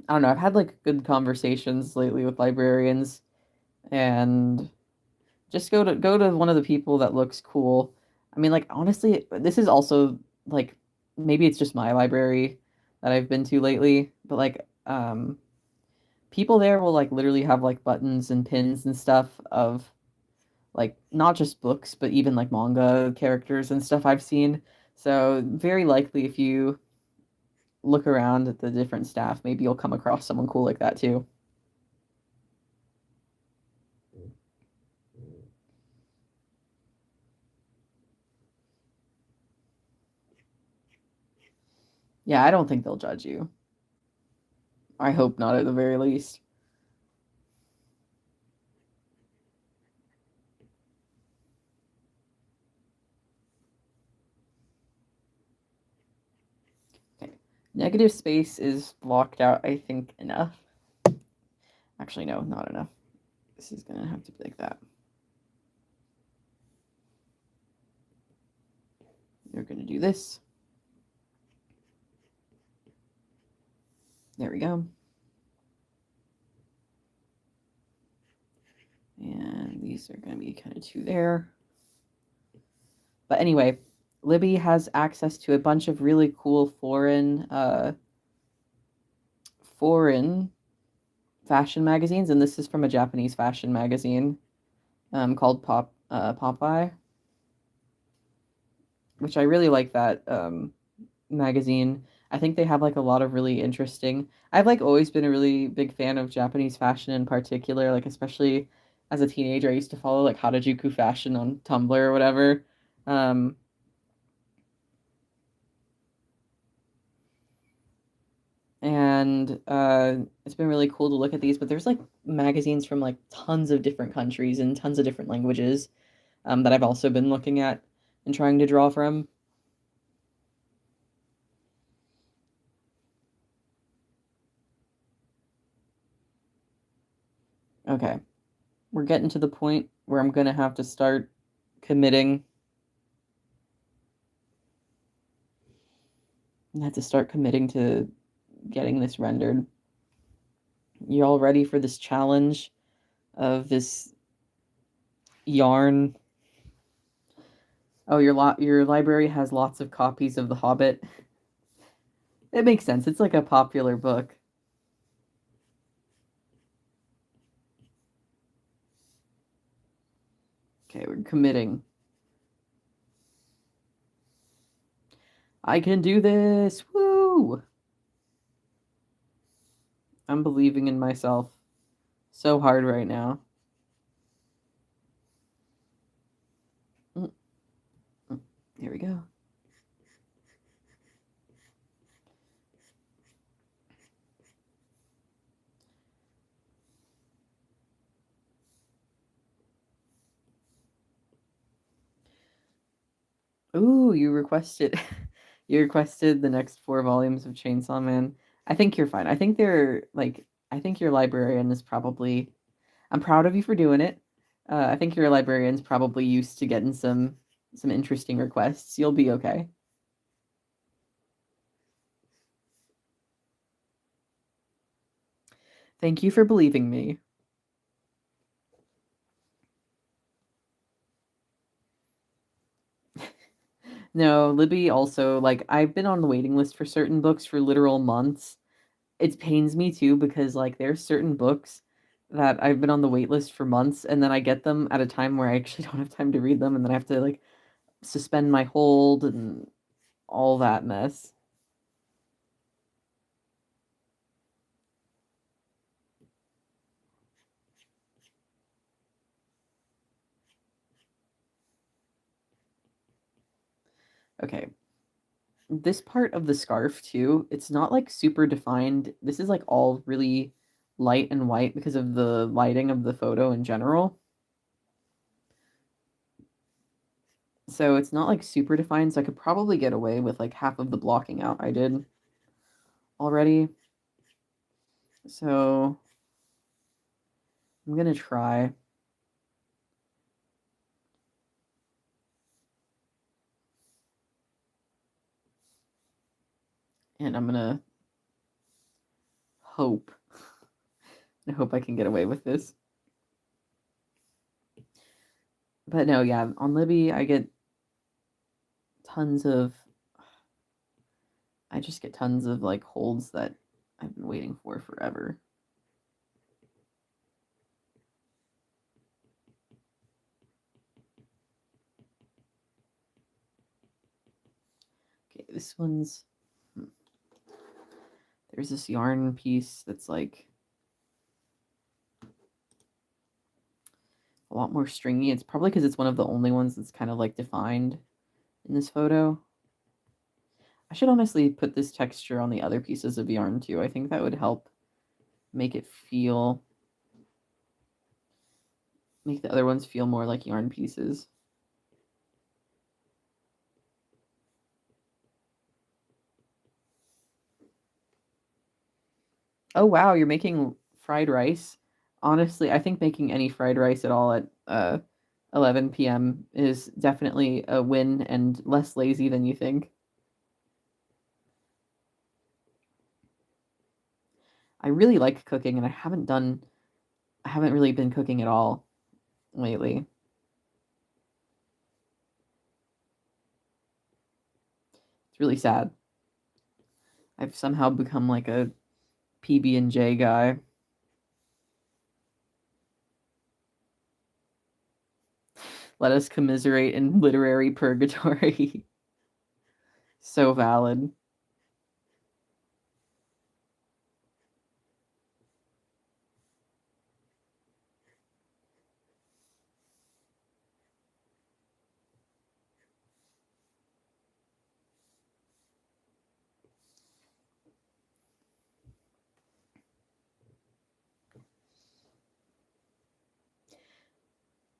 I don't know, I've had like good conversations lately with librarians and just go to one of the people that looks cool. I mean like honestly, this is also like maybe it's just my library that I've been to lately, but like people there will like literally have like buttons and pins and stuff of like not just books but even like manga characters and stuff I've seen. So very likely if you look around at the different staff, maybe you'll come across someone cool like that too. Yeah, I don't think they'll judge you. I hope not at the very least. Okay. Negative space is blocked out, I think, enough. Actually, no, not enough. This is gonna have to be like that. You're gonna do this. There we go. And these are gonna be kind of two there. But anyway, Libby has access to a bunch of really cool foreign fashion magazines, and this is from a Japanese fashion magazine called Popeye, which I really like that magazine. I think they have like a lot of really interesting. I've like always been a really big fan of Japanese fashion in particular, like especially as a teenager, I used to follow like Harajuku fashion on Tumblr or whatever. Um, and it's been really cool to look at these, but there's like magazines from like tons of different countries and tons of different languages that I've also been looking at and trying to draw from. Okay, we're getting to the point where I'm gonna have to start committing. I have to start committing to getting this rendered. You all ready for this challenge of this yarn? Oh, your library has lots of copies of The Hobbit. It makes sense. It's like a popular book. Okay, we're committing. I can do this. Woo! I'm believing in myself so hard right now. Mm, mm. Here we go. Ooh, you requested you requested the next 4 volumes of Chainsaw Man. I think you're fine. I think they're like I think your librarian is probably I'm proud of you for doing it. I think your librarian's probably used to getting some interesting requests. You'll be okay. Thank you for believing me. No, Libby also like I've been on the waiting list for certain books for literal months. It pains me too because like there's certain books that I've been on the wait list for months and then I get them at a time where I actually don't have time to read them and then I have to like suspend my hold and all that mess. Okay. This part of the scarf too, it's not like super defined. This is like all really light and white because of the lighting of the photo in general. So it's not like super defined, so I could probably get away with like half of the blocking out I did already. So I'm gonna try. And I'm gonna hope. I hope I can get away with this. But no, yeah, on Libby I get tons of I just get tons of like holds that I've been waiting for forever. Okay, this one's there's this yarn piece that's like a lot more stringy. It's probably because it's one of the only ones that's kind of like defined in this photo. I should honestly put this texture on the other pieces of yarn too. I think that would help make it feel make the other ones feel more like yarn pieces. Oh wow, you're making fried rice. Honestly, I think making any fried rice at all at 11 p.m. is definitely a win and less lazy than you think. I really like cooking and I haven't really been cooking at all lately. It's really sad. I've somehow become like a PB&J guy. Let us commiserate in literary purgatory. So valid.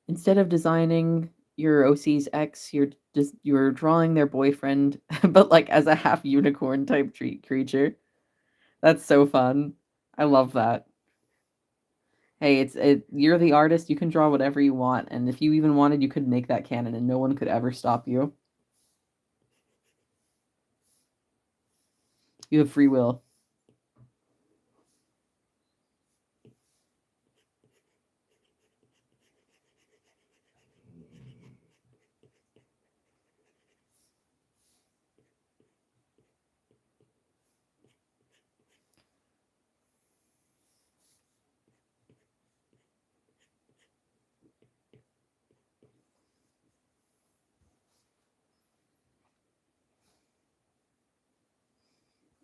Instead of designing your OC's ex, you're drawing their boyfriend, but like as a half unicorn type creature. That's so fun. I love that. Hey, you're the artist. You can draw whatever you want, and if you even wanted, you could make that canon, and no one could ever stop you. You have free will.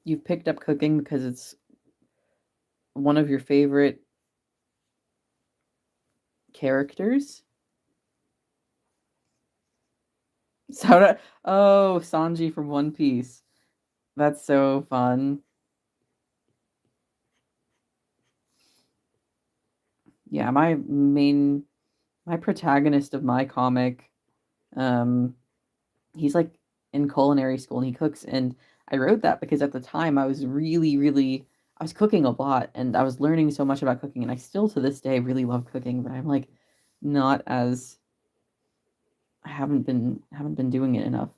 You've picked up cooking because it's one of your favorite characters? Oh, Sanji from One Piece. That's so fun. Yeah, my protagonist of my comic, um, he's like in culinary school and he cooks, and I wrote that because at the time I was really I was cooking a lot and I was learning so much about cooking, and I still to this day really love cooking, but I'm like not as I haven't been doing it enough.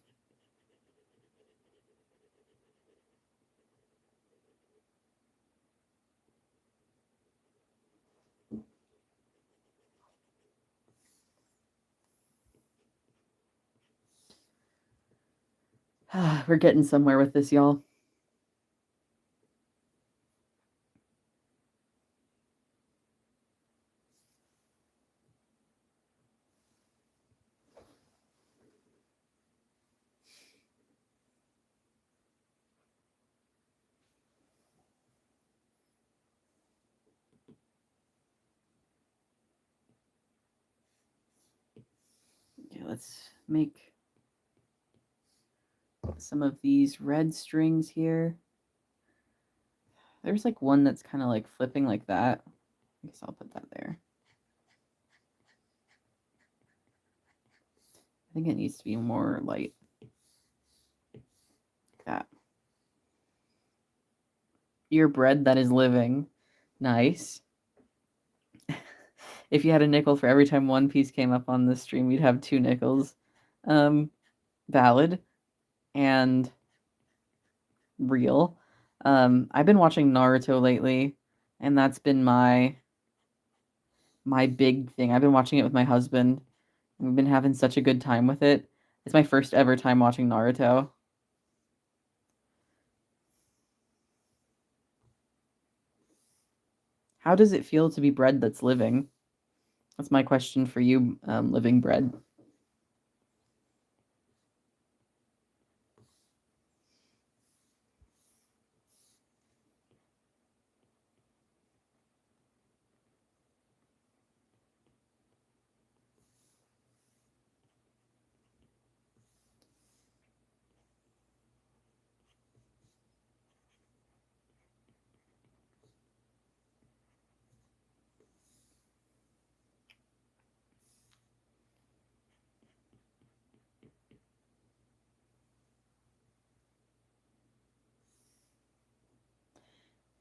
We're getting somewhere with this, y'all. Okay, let's make some of these red strings here. There's like one that's kind of like flipping like that. I guess I'll put that there. I think it needs to be more light. Like that. Your bread that is living. Nice. If you had a nickel for every time One Piece came up on the stream, you'd have 2 nickels. Um, Valid and real. I've been watching Naruto lately, and that's been my big thing. I've been watching it with my husband. We've been having such a good time with it. It's my first ever time watching Naruto. How does it feel to be bread that's living? That's my question for you, living bread.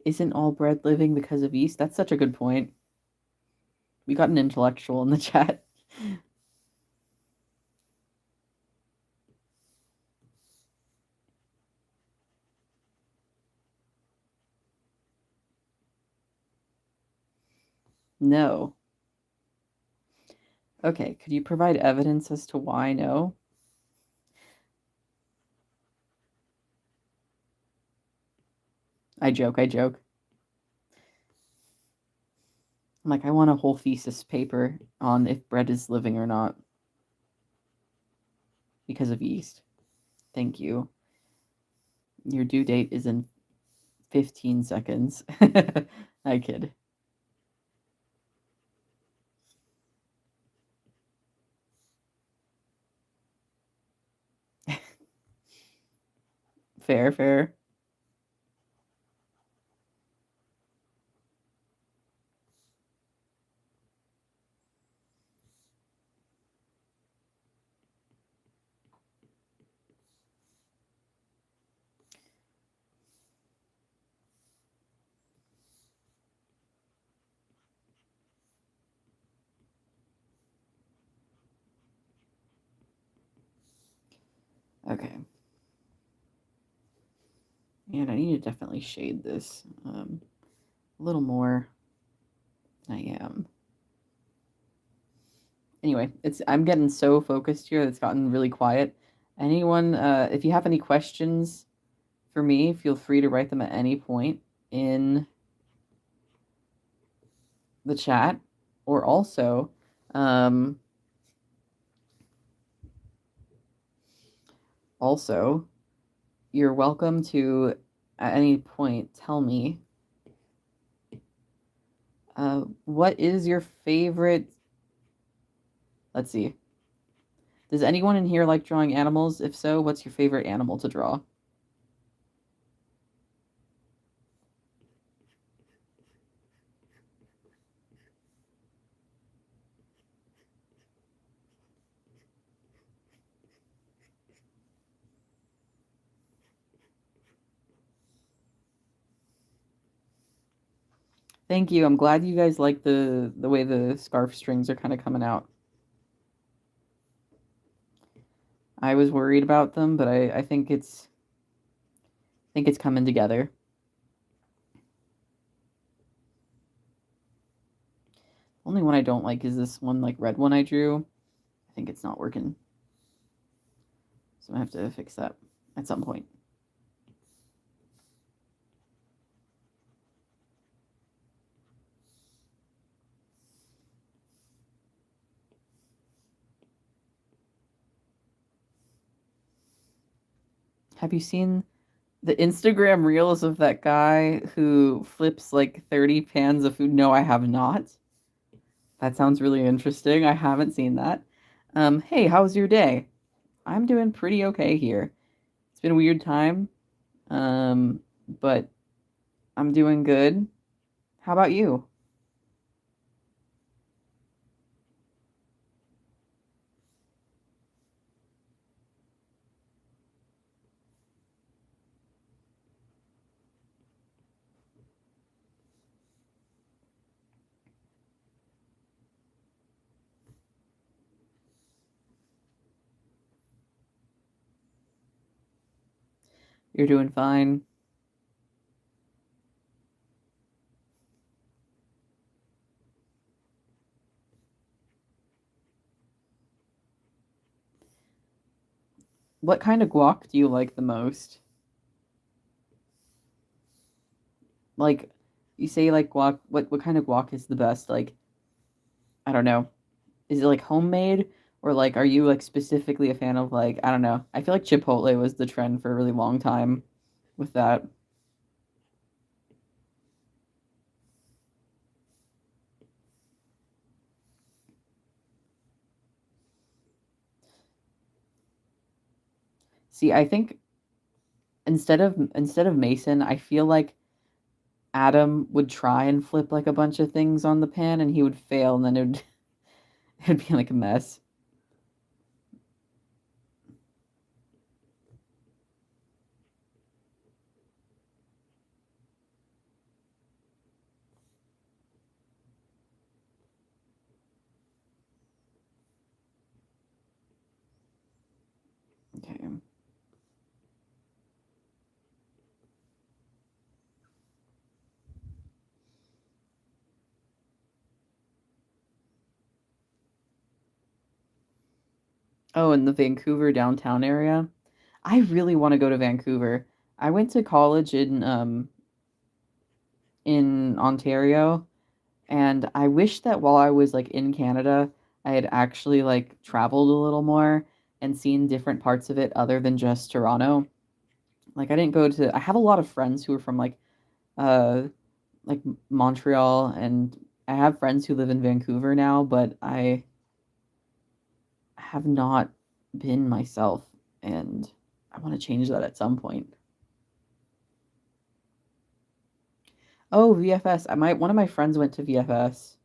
Isn't all bread living because of yeast? That's such a good point. We got an intellectual in the chat. No. Okay, could you provide evidence as to why no? I joke, I joke. I'm like, I want a whole thesis paper on if bread is living or not because of yeast. Thank you. Your due date is in 15 seconds. I kid. Fair, fair. Okay. And I need to definitely shade this a little more than I am. Anyway, I'm getting so focused here that it's gotten really quiet. Anyone, if you have any questions for me, feel free to write them at any point in the chat, or also, um, also, you're welcome to at any point tell me What is your favorite? Let's see. Does anyone in here like drawing animals? If so, what's your favorite animal to draw? Thank you. I'm glad you guys like the way the scarf strings are kind of coming out. I was worried about them, but I think it's coming together. Only one I don't like is this one like red one I drew. I think it's not working. So I have to fix that at some point. Have you seen the Instagram reels of that guy who flips like 30 pans of food? No, I have not. That sounds really interesting. I haven't seen that. Hey, how's your day? I'm doing pretty okay here. It's been a weird time, um, but I'm doing good. How about you? You're doing fine. What kind of guac do you like the most? Like, you say like guac. What kind of guac is the best? Like, I don't know. Is it like homemade or like are you like specifically a fan of like I don't know. I feel like Chipotle was the trend for a really long time with that. See, I think instead of Mason, I feel like Adam would try and flip like a bunch of things on the pan and he would fail and then it'd be like a mess. Okay. Oh, in the Vancouver downtown area. I really want to go to Vancouver. I went to college in Ontario. And I wish that while I was like in Canada, I had actually like traveled a little more and seen different parts of it other than just Toronto. Like I didn't go to I have a lot of friends who are from uh like Montreal and I have friends who live in Vancouver now, but I have not been myself and I want to change that at some point. Oh, VFS. I might one of my friends went to VFS.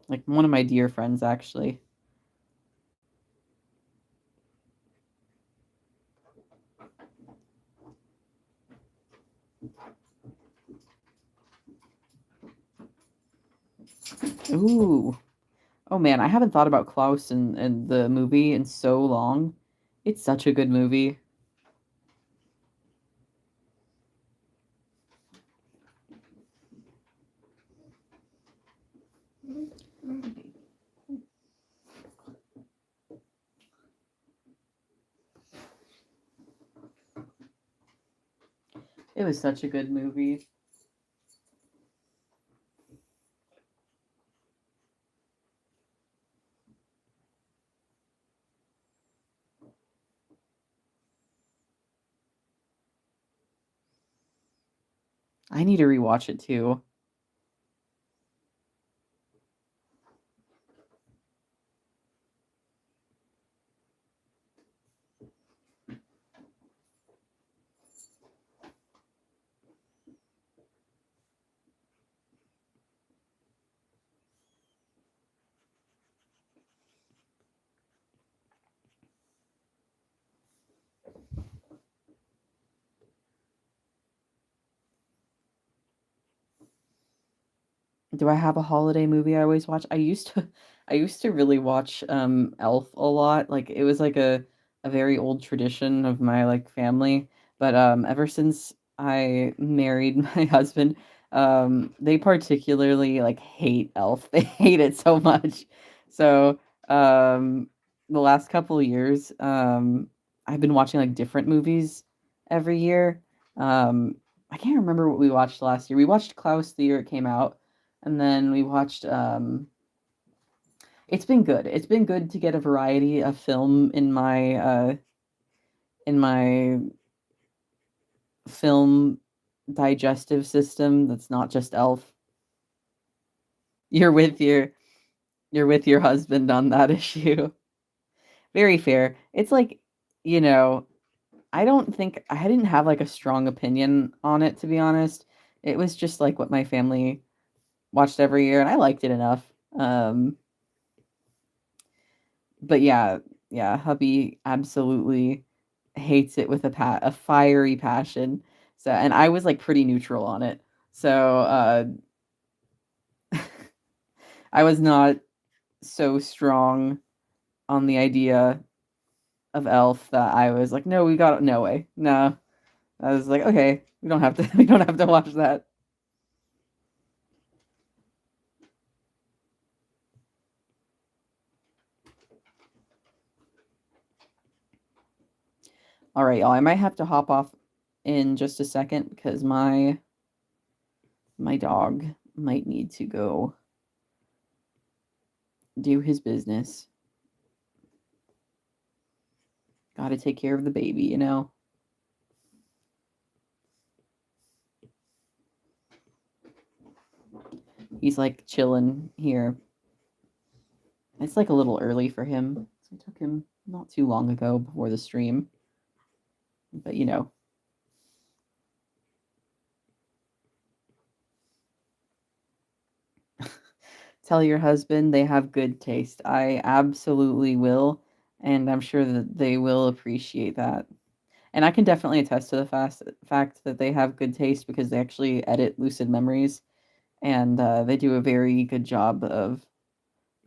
Like one of my dear friends actually. Ooh. Oh man, I haven't thought about Klaus and the movie in so long. It's such a good movie. It was such a good movie. I need to rewatch it too. Do I have a holiday movie I always watch? I used to really watch Elf a lot. Like it was like a very old tradition of my like family. But ever since I married my husband, they particularly like hate Elf. They hate it so much. So the last couple of years, I've been watching like different movies every year. Um I can't remember what we watched last year. We watched Klaus the year it came out, and then we watched it's been good. It's been good to get a variety of film in my film digestive system that's not just Elf. You're with your you're with your husband on that issue. Very fair. It's like, you know, I didn't have like a strong opinion on it, to be honest. It was just like what my family watched every year and I liked it enough. But yeah, yeah, hubby absolutely hates it with a fiery passion. So, and I was like pretty neutral on it. So, I was not so strong on the idea of Elf that I was like, no, we got no way. No. I was like, okay, we don't have to we don't have to watch that. All right, y'all. I might have to hop off in just a second because my dog might need to go do his business. Got to take care of the baby, you know. He's like chilling here. It's like a little early for him. So I took him not too long ago before the stream. But you know, tell your husband they have good taste. I absolutely will, and I'm sure that they will appreciate that. And I can definitely attest to the fact that they have good taste because they actually edit Lucid Memories, and they do a very good job of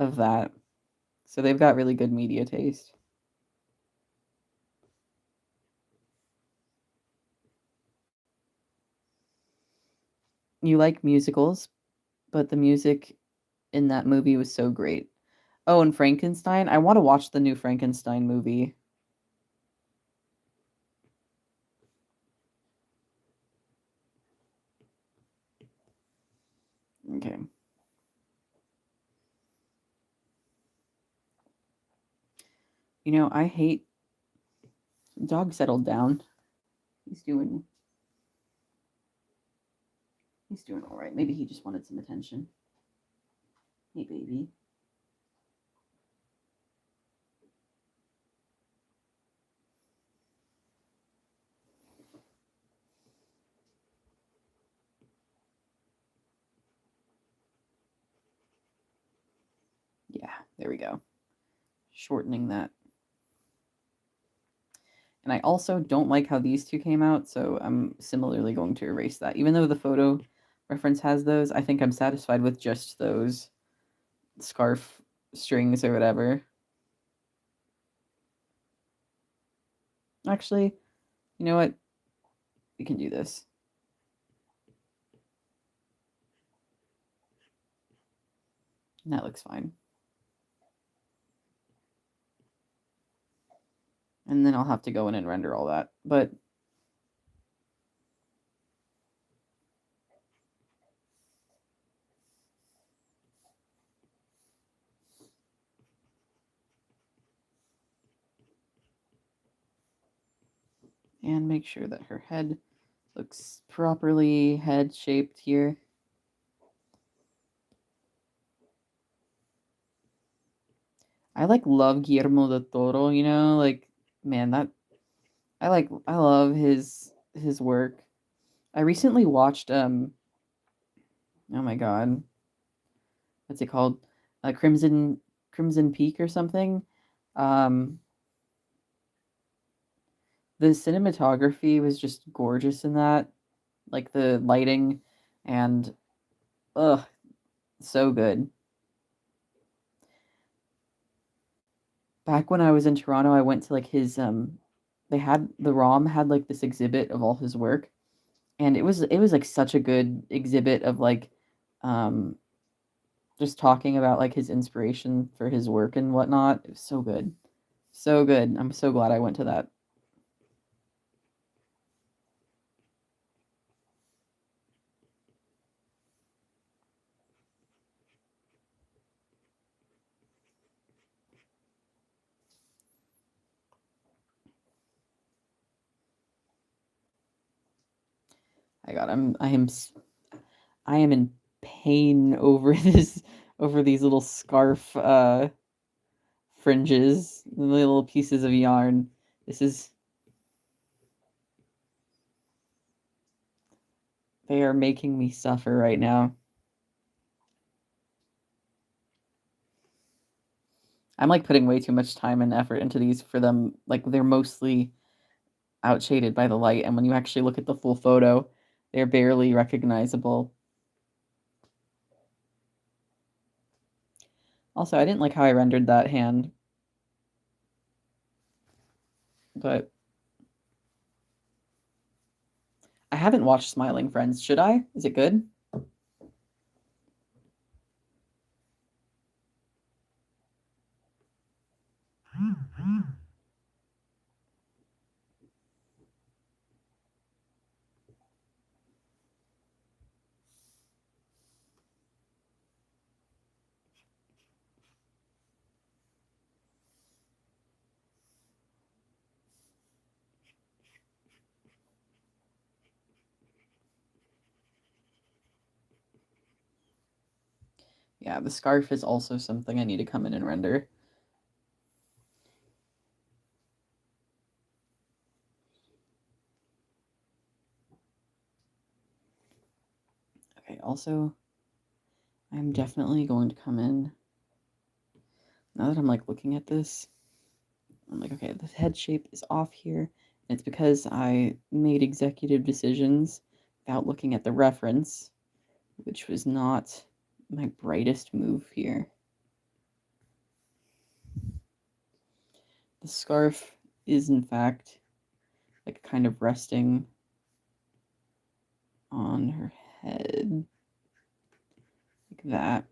that. So they've got really good media taste. You like musicals, but the music in that movie was so great. Oh, and Frankenstein. I want to watch the new Frankenstein movie. Okay. You know, I hate dog settled down. He's doing he's doing all right. Maybe he just wanted some attention. Hey baby. Yeah, there we go. Shortening that. And I also don't like how these two came out, so I'm similarly going to erase that. Even though the photo reference has those, I think I'm satisfied with just those scarf strings or whatever. Actually, you know what? We can do this. And that looks fine. And then I'll have to go in and render all that. But and make sure that her head Looks properly head shaped here. I love Guillermo del Toro, you know, like man, that I love his work. I recently watched oh my god, what's it called? Crimson Peak or something. Um the cinematography was just gorgeous in that. Like the lighting and ugh, so good. Back when I was in Toronto, I went to like his they had the ROM had like this exhibit of all his work, and it was like such a good exhibit of like um just talking about like his inspiration for his work and whatnot. It was so good. So good. I'm so glad I went to that. I got I am in pain over this over these little scarf fringes, the little pieces of yarn. This is they are making me suffer right now. I'm like putting way too much time and effort into these for them. Like they're mostly outshaded by the light, and when you actually look at the full photo, they're barely recognizable. Also, I didn't like how I rendered that hand, but I haven't watched Smiling Friends. Should I? Is it good? Yeah, the scarf is also something I need to come in and render. Okay, also, I'm definitely going to come in. Now that I'm like looking at this, I'm like, okay, the head shape is off here. And it's because I made executive decisions without looking at the reference, which was not my brightest move here. The scarf is, in fact, like kind of resting on her head, like that.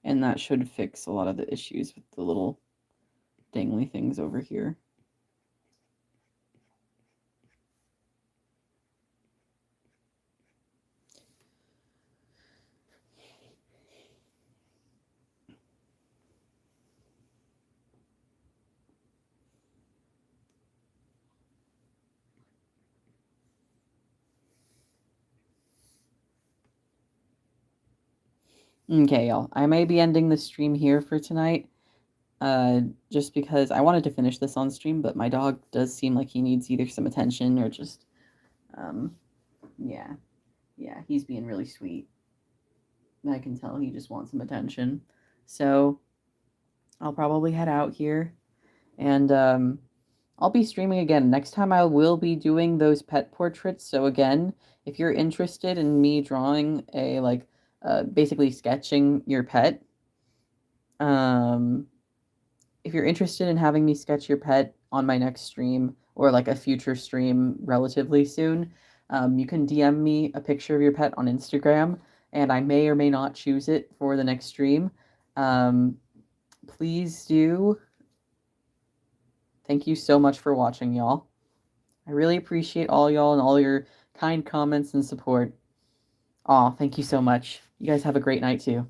And that should fix a lot of the issues with the little dangly things over here. Okay, y'all. I may be ending the stream here for tonight. Just because I wanted to finish this on stream, but my dog does seem like he needs either some attention or just, um, yeah, yeah, he's being really sweet. I can tell he just wants some attention. So I'll probably head out here, and I'll be streaming again. Next time I will be doing those pet portraits. So again, if you're interested in me drawing a like, basically sketching your pet, um, if you're interested in having me sketch your pet on my next stream or like a future stream relatively soon, you can DM me a picture of your pet on Instagram, and I may or may not choose it for the next stream. Um, please do. Thank you so much for watching, y'all. I really appreciate all y'all and all your kind comments and support. Aw, thank you so much. You guys have a great night too.